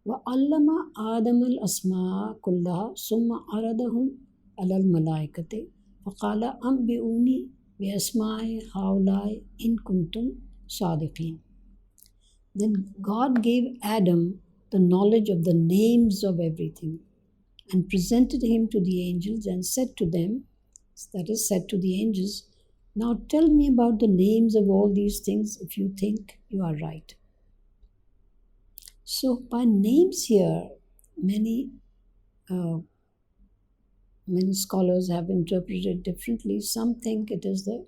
وَعَلَّمَ آدَمَ الْأَسْمَاءَ كُلَّهَا ثُمَّ عَرَضَهُمْ عَلَى الْمَلَائِكَةِ فَقَالَ أَنْبِئُونِي بِأَسْمَاءِ هَؤُلَاءِ إِن كُنتُمْ صَادِقِينَ. Then God gave Adam the knowledge of the names of everything and presented him to the angels and said to them, That is said to the angels, now tell me about the names of all these things if you think you are right. So by names here, many uh, many scholars have interpreted differently. Some think it is the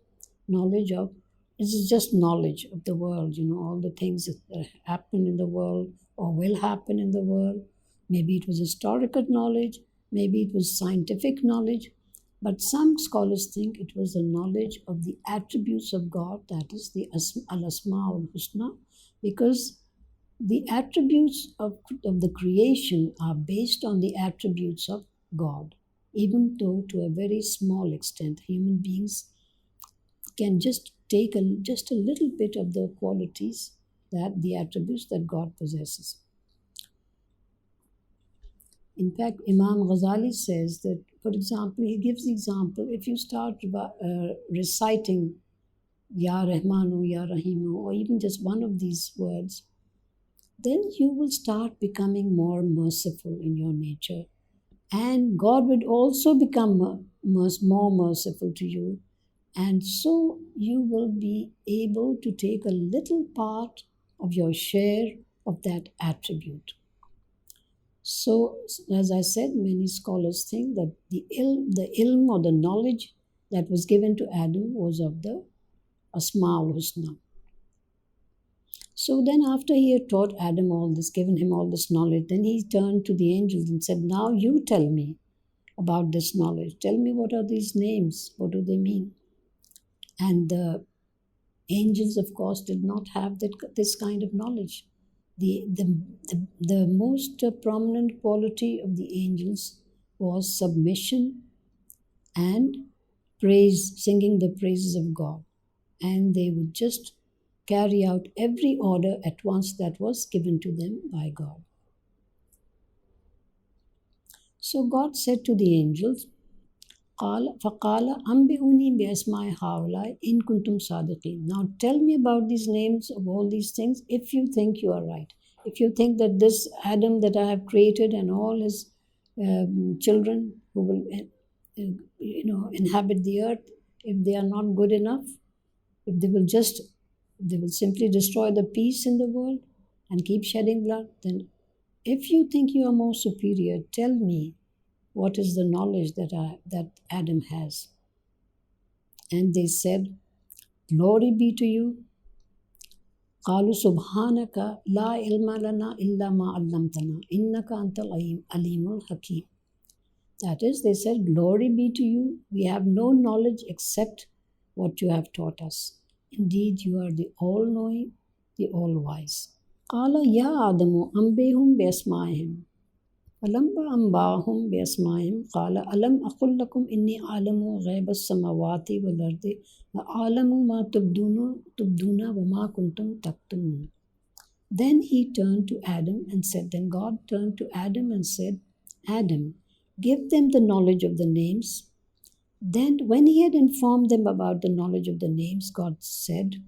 knowledge of, it is just knowledge of the world, all the things that happen in the world or will happen in the world. Maybe it was historical knowledge, maybe it was scientific knowledge, but some scholars think it was the knowledge of the attributes of God, that is the Al-Asma al-Husna, because the attributes of the creation are based on the attributes of God. Even though to a very small extent, human beings can just take just a little bit of the qualities, that the attributes that God possesses. In fact, Imam Ghazali says that, for example, he gives the example, if you start reciting Ya Rahmanu, Ya Rahimu, or even just one of these words, then you will start becoming more merciful in your nature. And God would also become more merciful to you. And so you will be able to take a little part of your share of that attribute. So, as I said, many scholars think that the ilm or the knowledge that was given to Adam was of the Asma al-Husna. So then, after he had taught Adam all this, given him all this knowledge, then he turned to the angels and said, now you tell me about this knowledge. Tell me, what are these names? What do they mean? And the angels, of course, did not have this kind of knowledge. The most prominent quality of the angels was submission and praise, singing the praises of God. And they would just carry out every order at once that was given to them by God. So God said to the angels, فَقَالَ أَنْبِئُونِي بِأَسْمَاءِ هَؤُلَاءِ إِن كُنْتُمْ صَادِقِينَ. Now tell me about these names of all these things if you think you are right. If you think that this Adam that I have created and all his children who will inhabit the earth, if they are not good enough, if they will simply destroy the peace in the world and keep shedding blood, then if you think you are more superior, tell me what is the knowledge that Adam has. And they said, glory be to you. قالوا سبحانك لا علم لنا إلا ما علمتنا إنك أنت العليم الحكيم. That is, they said, glory be to you. We have no knowledge except what you have taught us. Indeed, you are the all-knowing, the all-wise. قال يا آدم أنبئهم بأسمائهم فلما أنبأهم بأسمائهم قال ألم أقل لكم إني أعلم غيب السماوات والأرض وأعلم ما تبدون وما كنتم تكتمون. Then God turned to Adam and said, Adam, give them the knowledge of the names. Then when he had informed them about the knowledge of the names, God said,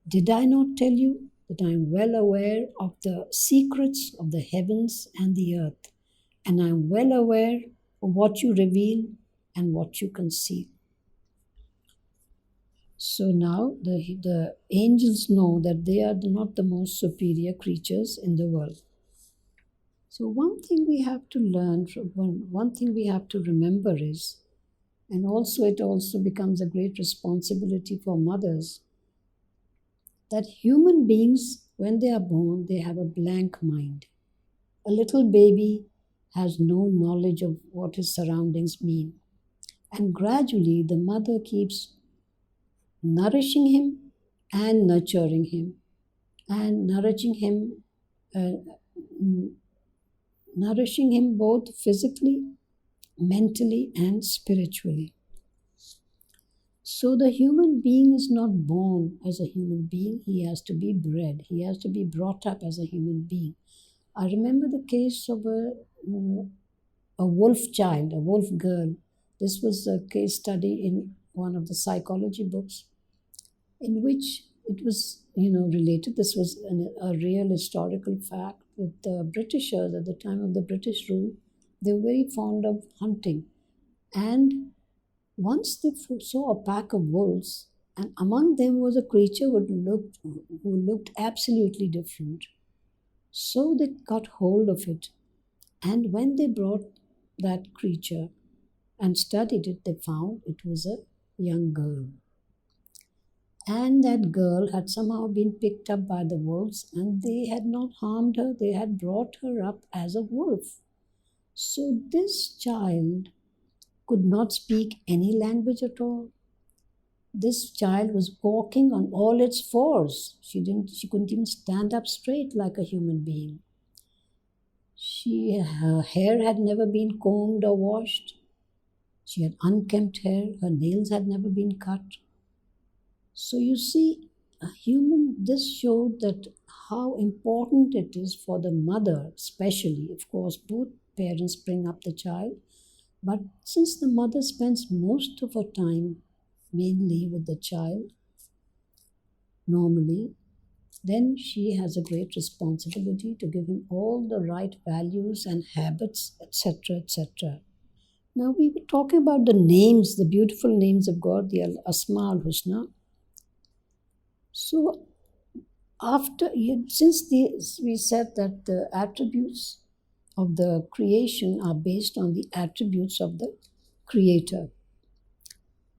did I not tell you that I am well aware of the secrets of the heavens and the earth, and I am well aware of what you reveal and what you conceal. So now the angels know that they are not the most superior creatures in the world. So one thing we have to learn, one thing we have to remember is, and also it also becomes a great responsibility for mothers, that human beings, when they are born, they have a blank mind. A little baby has no knowledge of what his surroundings mean. And gradually the mother keeps nourishing him and nurturing him and nourishing him both physically, mentally, and spiritually. So the human being is not born as a human being. He has to be bred. He has to be brought up as a human being. I remember the case of a wolf child, a wolf girl. This was a case study in one of the psychology books, in which it was, related. This was a real historical fact that the Britishers at the time of the British rule, they were very fond of hunting. And Once they saw a pack of wolves, and among them was a creature who looked absolutely different. So they got hold of it, and when they brought that creature and studied it, they found it was a young girl. And that girl had somehow been picked up by the wolves, and they had not harmed her, they had brought her up as a wolf. So this child could not speak any language at all. This child was walking on all its fours. She couldn't even stand up straight like a human being. Her hair had never been combed or washed. She had unkempt hair. Her nails had never been cut. So you see, this showed that how important it is for the mother, especially. Of course, both parents bring up the child, but since the mother spends most of her time mainly with the child, normally, then she has a great responsibility to give him all the right values and habits, etc., etc. Now, we were talking about the names, the beautiful names of God, the Asma al Husna. So, we said that the attributes of the creation are based on the attributes of the Creator.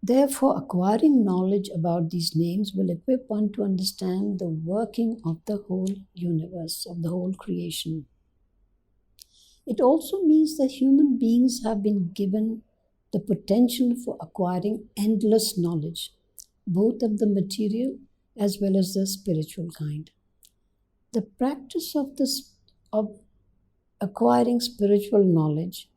Therefore, acquiring knowledge about these names will equip one to understand the working of the whole universe, of the whole creation. It also means that human beings have been given the potential for acquiring endless knowledge, both of the material as well as the spiritual kind. The practice of acquiring spiritual knowledge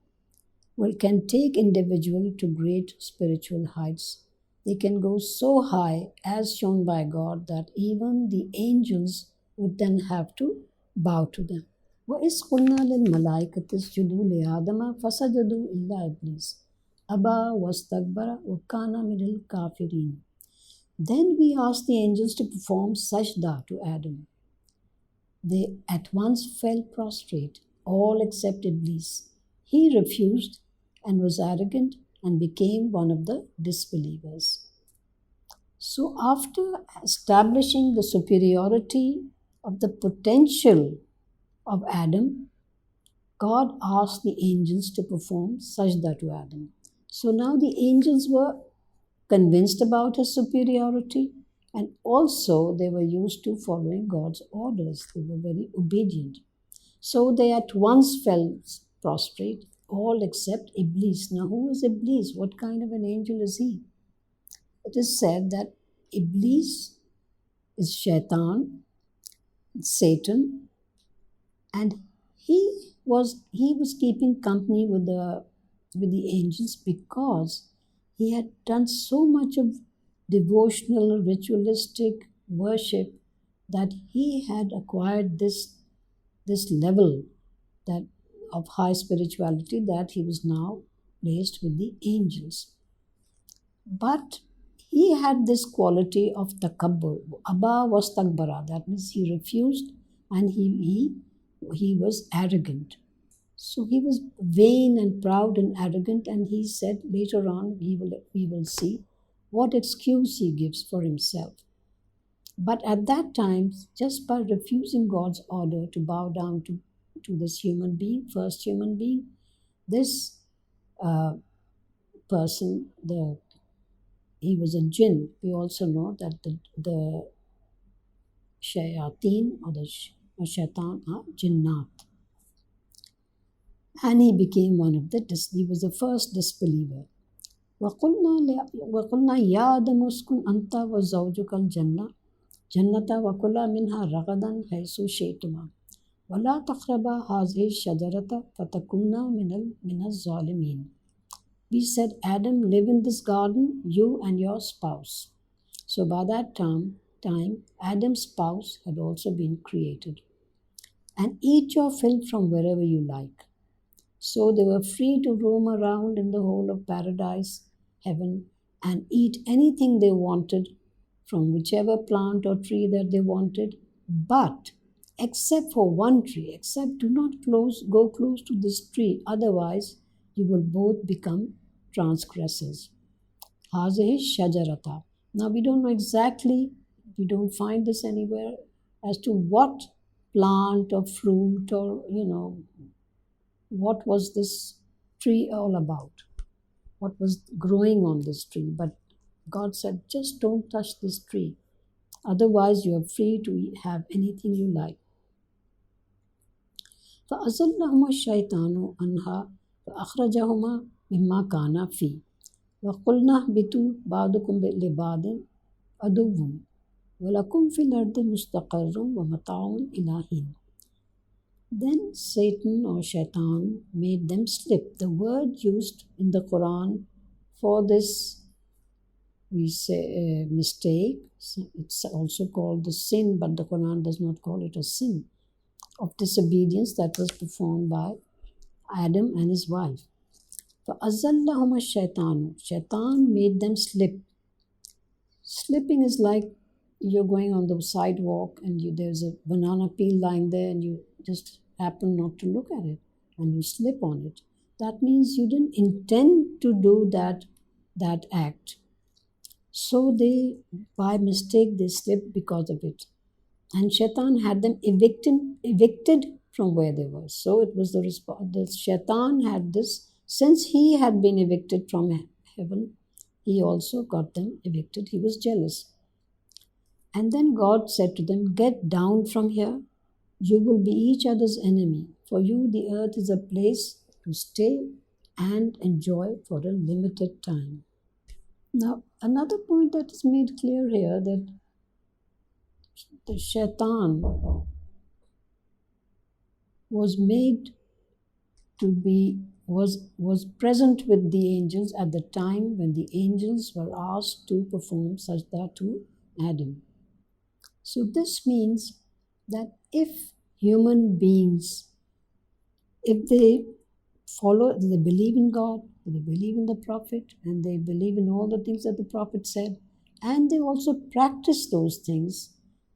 can take individual to great spiritual heights. They can go so high, as shown by God, that even the angels would then have to bow to them. وَإِذْ قُلْنَا لِلْمَلَائِكَةِ اسْجُدُوا لِآدَمَ فَسَجَدُوا إِلَّا إِبْلِيسَ أَبَى وَاسْتَكْبَرَ وَكَانَ مِنَ الْكَافِرِينَ. Then we asked the angels to perform sajda to Adam. They at once fell prostrate, all except Iblis. He refused and was arrogant and became one of the disbelievers. So, after establishing the superiority of the potential of Adam, God asked the angels to perform sajda to Adam. So now the angels were convinced about his superiority, and also they were used to following God's orders. They were very obedient. So they at once fell prostrate, all except Iblis. Now, who is Iblis? What kind of an angel is he? It is said that Iblis is Shaitan, Satan, and he was keeping company with the angels because he had done so much of devotional, ritualistic worship that he had acquired this level that of high spirituality that he was now placed with the angels. But he had this quality of takabbur. Abba was takbara. That means he refused and he was arrogant. So he was vain and proud and arrogant, and he said later on we will see what excuse he gives for himself. But at that time, just by refusing God's order to bow down to this human being, first human being, this person, he was a jinn. We also know that the shayateen or the shaitan are jinnat. And he became he was the first disbeliever. وَقُلْنَا يَا آدَمُ اسْكُنْ أَنْتَ وَزَوْجُكَ الْجَنَّةَ وَكُلَا مِنْهَا رَغَدًا حَيْثُ شِئْتُمَا وَلَا تَقْرَبَا هَٰذِهِ الشَّجَرَةَ فَتَكُونَا مِنَ الظَّالِمِينَ. We said, Adam, live in this garden, you and your spouse. So by that time, Adam's spouse had also been created. And eat your fill from wherever you like. So they were free to roam around in the whole of paradise, heaven, and eat anything they wanted from whichever plant or tree that they wanted, but except for one tree, except do not go close to this tree, otherwise you will both become transgressors. هذه الشجرة. Now we don't know exactly, we don't find this anywhere as to what plant or fruit or, what was this tree all about, what was growing on this tree. But God said, just don't touch this tree. Otherwise, you are free to have anything you like. فأزلهما الشيطان عنها فأخرجهما مما كانا فيه وقلنا اهبطوا بعضكم لبعض عدو ولكم في الأرض مستقر ومتاع إلى حين. Then Satan or Shaitan made them slip. The word used in the Quran for this, we say, mistake, it's also called the sin, but the Quran does not call it a sin, of disobedience that was performed by Adam and his wife. فَأَزَلَّهُمَا الشَّيْطَانُ. Shaitan made them slip. Slipping is like you're going on the sidewalk and there's a banana peel lying there and you just happen not to look at it and you slip on it. That means you didn't intend to do that act. So by mistake, they slipped because of it. And Shaitan had them evicted from where they were. So it was the Shaitan had this, since he had been evicted from heaven, he also got them evicted. He was jealous. And then God said to them, get down from here. You will be each other's enemy. For you, the earth is a place to stay and enjoy for a limited time. Now, another point that is made clear here, that the Shaitan was made to be was present with the angels at the time when the angels were asked to perform sajda to Adam. So this means that if human beings, if they they believe in God, they believe in the Prophet, and they believe in all the things that the Prophet said, and they also practice those things,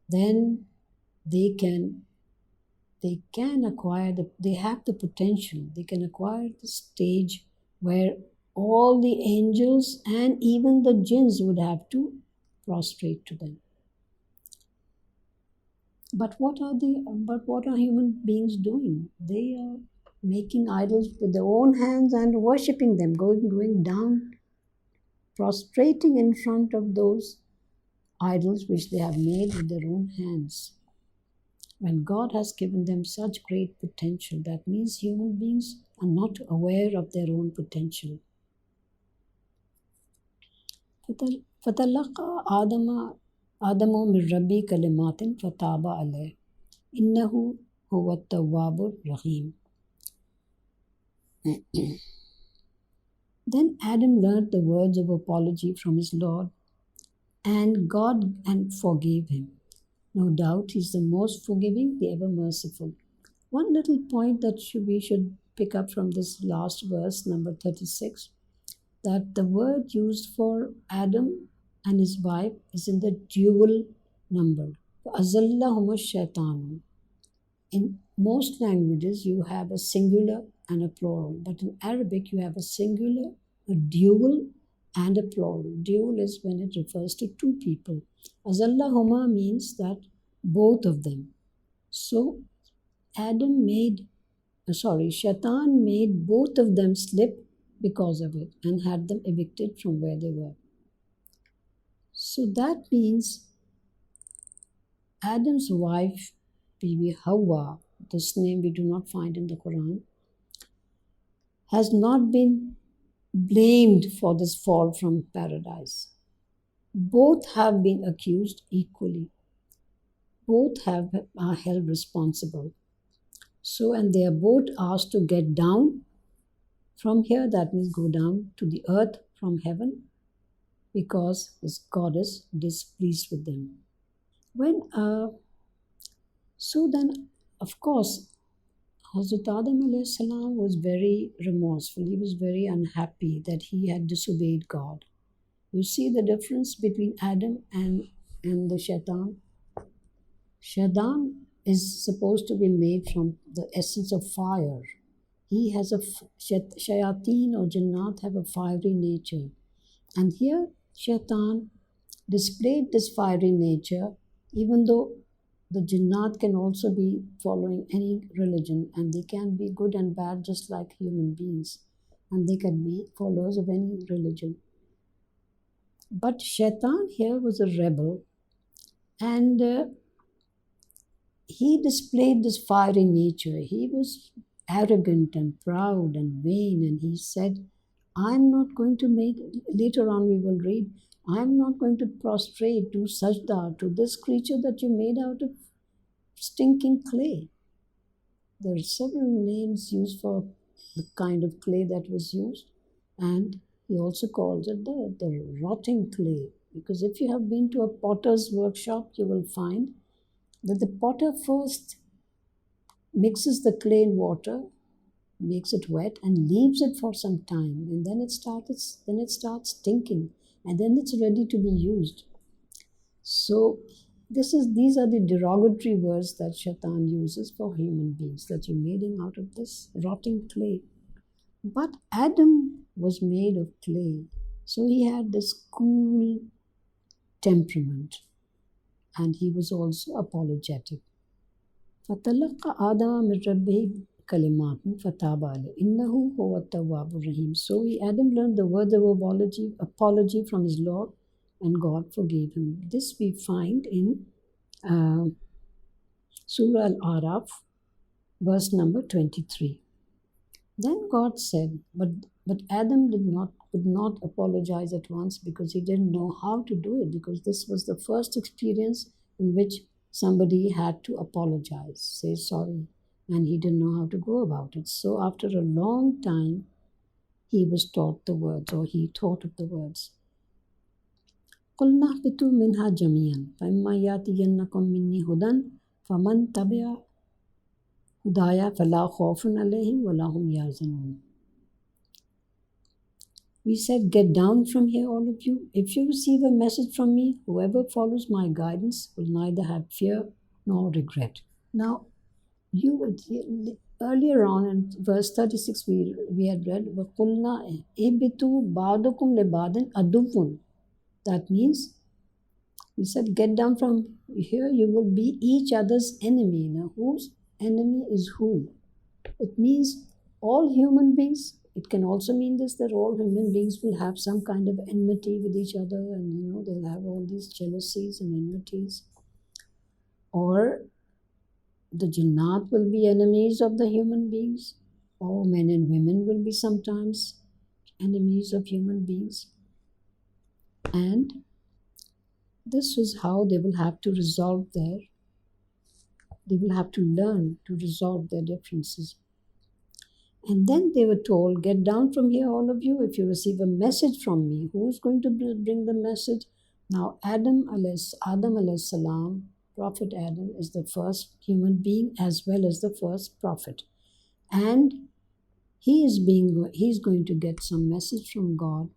then they can acquire they have the potential, they can acquire the stage where all the angels and even the jinns would have to prostrate to them. But what are human beings doing? They are making idols with their own hands and worshipping them, going down, prostrating in front of those idols which they have made with their own hands. When God has given them such great potential, that means human beings are not aware of their own potential. فَتَلَقَّى آدَمُ مِنْ رَبِّهِ كَلِمَاتٍ فَتَابَ عَلَيْهِ إِنَّهُ هُوَ التَّوَّابُ الرَّحِيمُ. Then Adam learned the words of apology from his Lord, and God forgave him. No doubt, He's the most forgiving, the ever merciful. One little point that we should pick up from this last verse, number 36, that the word used for Adam and his wife is in the dual number. فَأَزَلَّهُمَا الشَّيْطَانُ. In most languages, you have a singular and a plural, but in Arabic, you have a singular, a dual, and a plural. Dual is when it refers to two people. Azallahuma means that both of them. So Shaitan made both of them slip because of it and had them evicted from where they were. So that means Adam's wife, Bibi Hawa, this name we do not find in the Quran, has not been blamed for this fall from paradise. Both have been accused equally. Both are held responsible. So, and they are both asked to get down from here, that means go down to the earth from heaven, because God is displeased with them. So then, of course, Hazrat Adam alayhi salam was very remorseful. He was very unhappy that he had disobeyed God. You see the difference between Adam and the Shaitan? Shaitan is supposed to be made from the essence of fire. He has shayateen or jannat have a fiery nature. And here, Shaitan displayed this fiery nature, even though the jinnat can also be following any religion and they can be good and bad just like human beings and they can be followers of any religion. But Shaitan here was a rebel and he displayed this fiery nature. He was arrogant and proud and vain, and he said, I'm not going to make, later on we will read, I'm not going to prostrate, do sajda to this creature that you made out of stinking clay. There are several names used for the kind of clay that was used, and he also calls it the rotting clay. Because if you have been to a potter's workshop, you will find that the potter first mixes the clay in water, makes it wet, and leaves it for some time, and then it starts stinking, and then it's ready to be used. So these are the derogatory words that Shaitan uses for human beings, that you made him out of this rotting clay. But Adam was made of clay, so he had this cool temperament, and he was also apologetic. فَتَلَقَّى آدَمَ مِنْ رَبِّهِ كَلِمَاتٍ فَتَابَ عَلَيْهِ إِنَّهُ هُوَ التَّوَّابُ الرَّحِيمُ. So Adam learned the word of apology from his Lord, and God forgave him. This we find in Surah Al-Araf, verse number 23. Then God said, but Adam could not apologize at once because he didn't know how to do it, because this was the first experience in which somebody had to apologize, say sorry, and he didn't know how to go about it. So after a long time, he was taught the words, or he thought of the words. قُلْنَا اهْبِطُوا مِنْهَا جَمِيعًا فَإِمَّا يَأْتِيَنَّكُم مِّنِّي هُدًى فَمَن تَبِعَ هُدَايَ فَلَا خَوْفٌ عَلَيْهِمْ وَلَا هُمْ يَحْزَنُونَ. We said, get down from here, all of you. If you receive a message from me, whoever follows my guidance will neither have fear nor regret. Now, earlier on in verse 36, we had read, وَقُلْنَا اهْبِطُوا بَعْضُكُمْ لِبَعْضٍ عَدُوٌّ. That means, we said, get down from here, you will be each other's enemy. Now, whose enemy is who? It means all human beings. It can also mean this, that all human beings will have some kind of enmity with each other, and they'll have all these jealousies and enmities. Or the jinnat will be enemies of the human beings, or men and women will be sometimes enemies of human beings. And this is how they will have to they will have to learn to resolve their differences. And then they were told, get down from here, all of you, if you receive a message from me. Who's going to bring the message? Now, Adam alayhi salam, Prophet Adam, is the first human being as well as the first prophet. And he's going to get some message from God.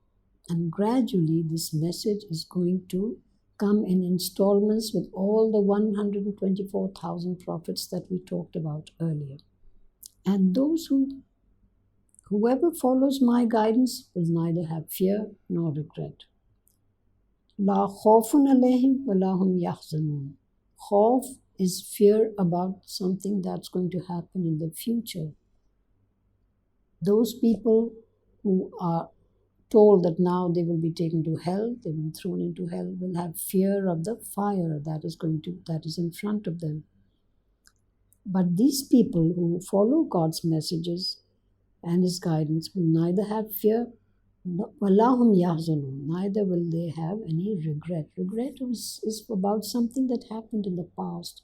And gradually this message is going to come in installments with all the 124,000 prophets that we talked about earlier. And whoever follows my guidance will neither have fear nor regret. La khawfun alayhim wa la hum yahzanun. Khawf is fear about something that's going to happen in the future. Those people who are told that now they will be taken to hell, they will be thrown into hell, will have fear of the fire that is in front of them. But these people who follow God's messages and His guidance will neither have fear, neither will they have any regret. Regret is about something that happened in the past.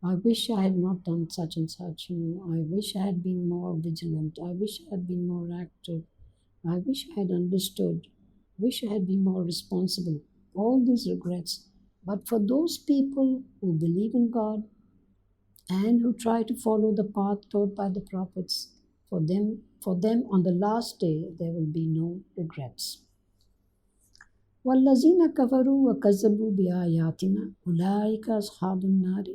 I wish I had not done such and such. I wish I had been more vigilant. I wish I had been more active. I wish I had understood. Wish I had been more responsible. All these regrets. But for those people who believe in God and who try to follow the path taught by the prophets, for them on the last day there will be no regrets. وَالَّذِينَ كَفَرُوا وَكَذَّبُوا بِآيَاتِنَا أُولَٰئِكَ أَصْحَابُ النَّارِ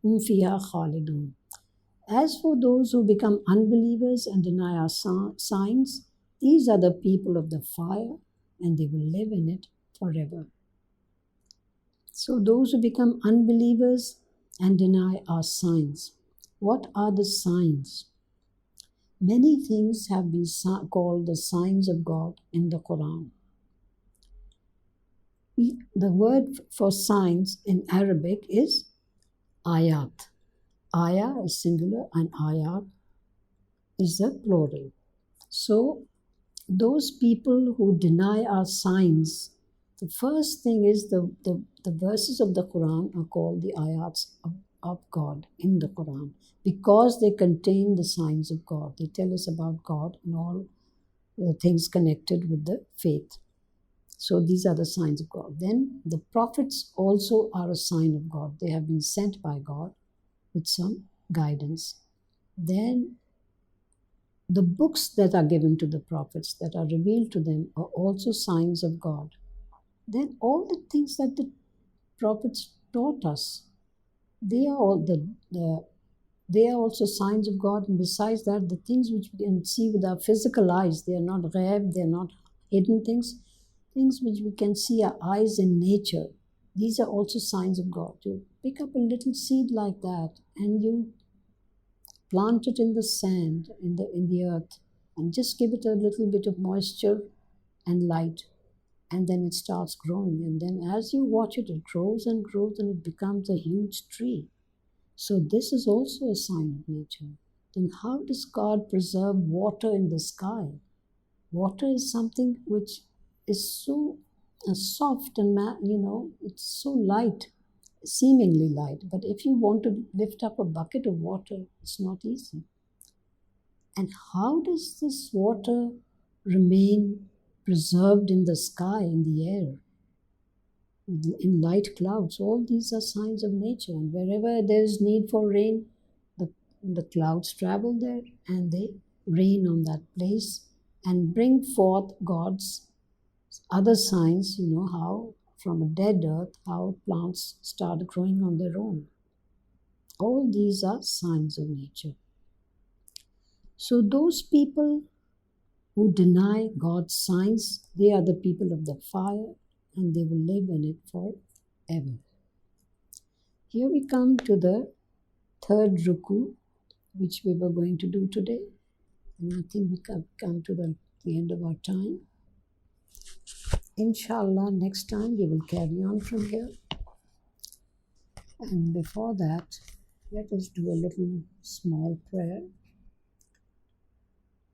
هُمْ فِيهَا خَالِدُونَ. As for those who become unbelievers and deny our signs, these are the people of the fire, and they will live in it forever. So those who become unbelievers and deny our signs. What are the signs? Many things have been called the signs of God in the Quran. The word for signs in Arabic is ayat. Ayah is singular and ayat is the plural. So those people who deny our signs, the first thing is the verses of the Quran are called the ayats of God in the Quran because they contain the signs of God. They tell us about God and all the things connected with the faith. So these are the signs of God. Then the prophets also are a sign of God. They have been sent by God with some guidance. Then the books that are given to the prophets, that are revealed to them, are also signs of God. Then all the things that the prophets taught us, they are all they are also signs of God. And besides that, the things which we can see with our physical eyes, they are not ghaib, they are not hidden things. Things which we can see our eyes in nature, these are also signs of God. You pick up a little seed like that and you plant it in the sand, in the earth, and just give it a little bit of moisture and light, and then it starts growing. And then as you watch it, it grows and grows and it becomes a huge tree. So this is also a sign of nature. Then how does God preserve water in the sky? Water is something which is so soft and it's so light, seemingly light. But if you want to lift up a bucket of water, it's not easy. And how does this water remain preserved in the sky, in the air, in light clouds? All these are signs of nature. And wherever there is need for rain, the clouds travel there and they rain on that place and bring forth God's other signs, how from a dead earth, how plants start growing on their own. All these are signs of nature. So those people who deny God's signs, they are the people of the fire and they will live in it forever. Here we come to the third ruku, which we were going to do today. And I think we have come to the end of our time. Inshallah, next time we will carry on from here. And before that, let us do a little small prayer.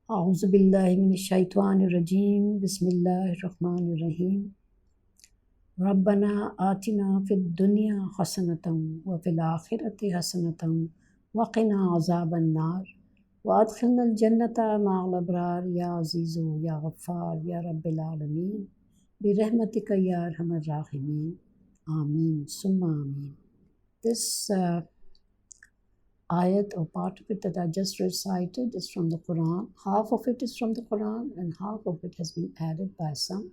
أعوذ بالله من الشيطان الرجيم بسم الله الرحمن الرحيم ربنا آتنا في الدنيا حسنة وفي الآخرة حسنة وقنا عذاب النار وأدخلنا الجنة مع الأبرار يا عزيز يا غفار يا رب العالمين برحمتك يا أرحم الراحمين آمين ثم آمين. This ayat or part of it that I just recited is from the Quran. Half of it is from the Quran and half of it has been added by some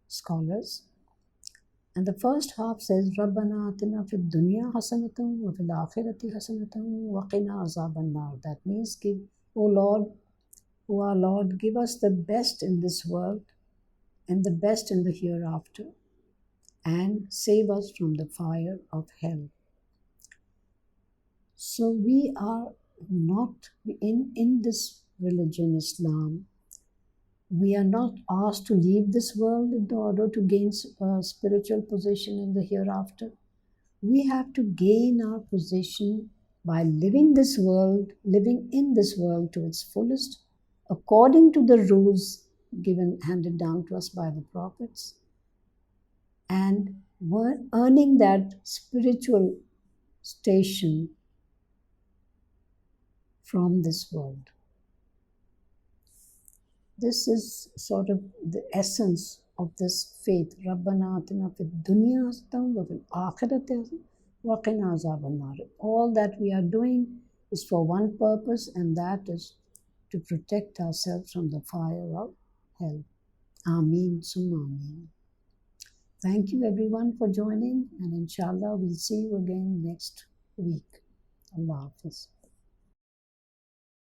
scholars. And the first half says, Rabbana atina fid dunya hasanatan wa fil akhirati hasanatan wa qina azaban nar. That means, O Lord, O our Lord, give us the best in this world and the best in the hereafter, and save us from the fire of hell. So we are not, in this religion, Islam, we are not asked to leave this world in order to gain a spiritual position in the hereafter. We have to gain our position by living in this world to its fullest, according to the rules handed down to us by the prophets, and we're earning that spiritual station from this world. This is sort of the essence of this faith. Rabbana atina fid dunya hasanatan wa fil akhirati hasanatan wa qina azaban nar. All that we are doing is for one purpose, and that is to protect ourselves from the fire of hell. Ameen summa ameen. Thank you everyone for joining, and inshallah we'll see you again next week. Allah Hafiz.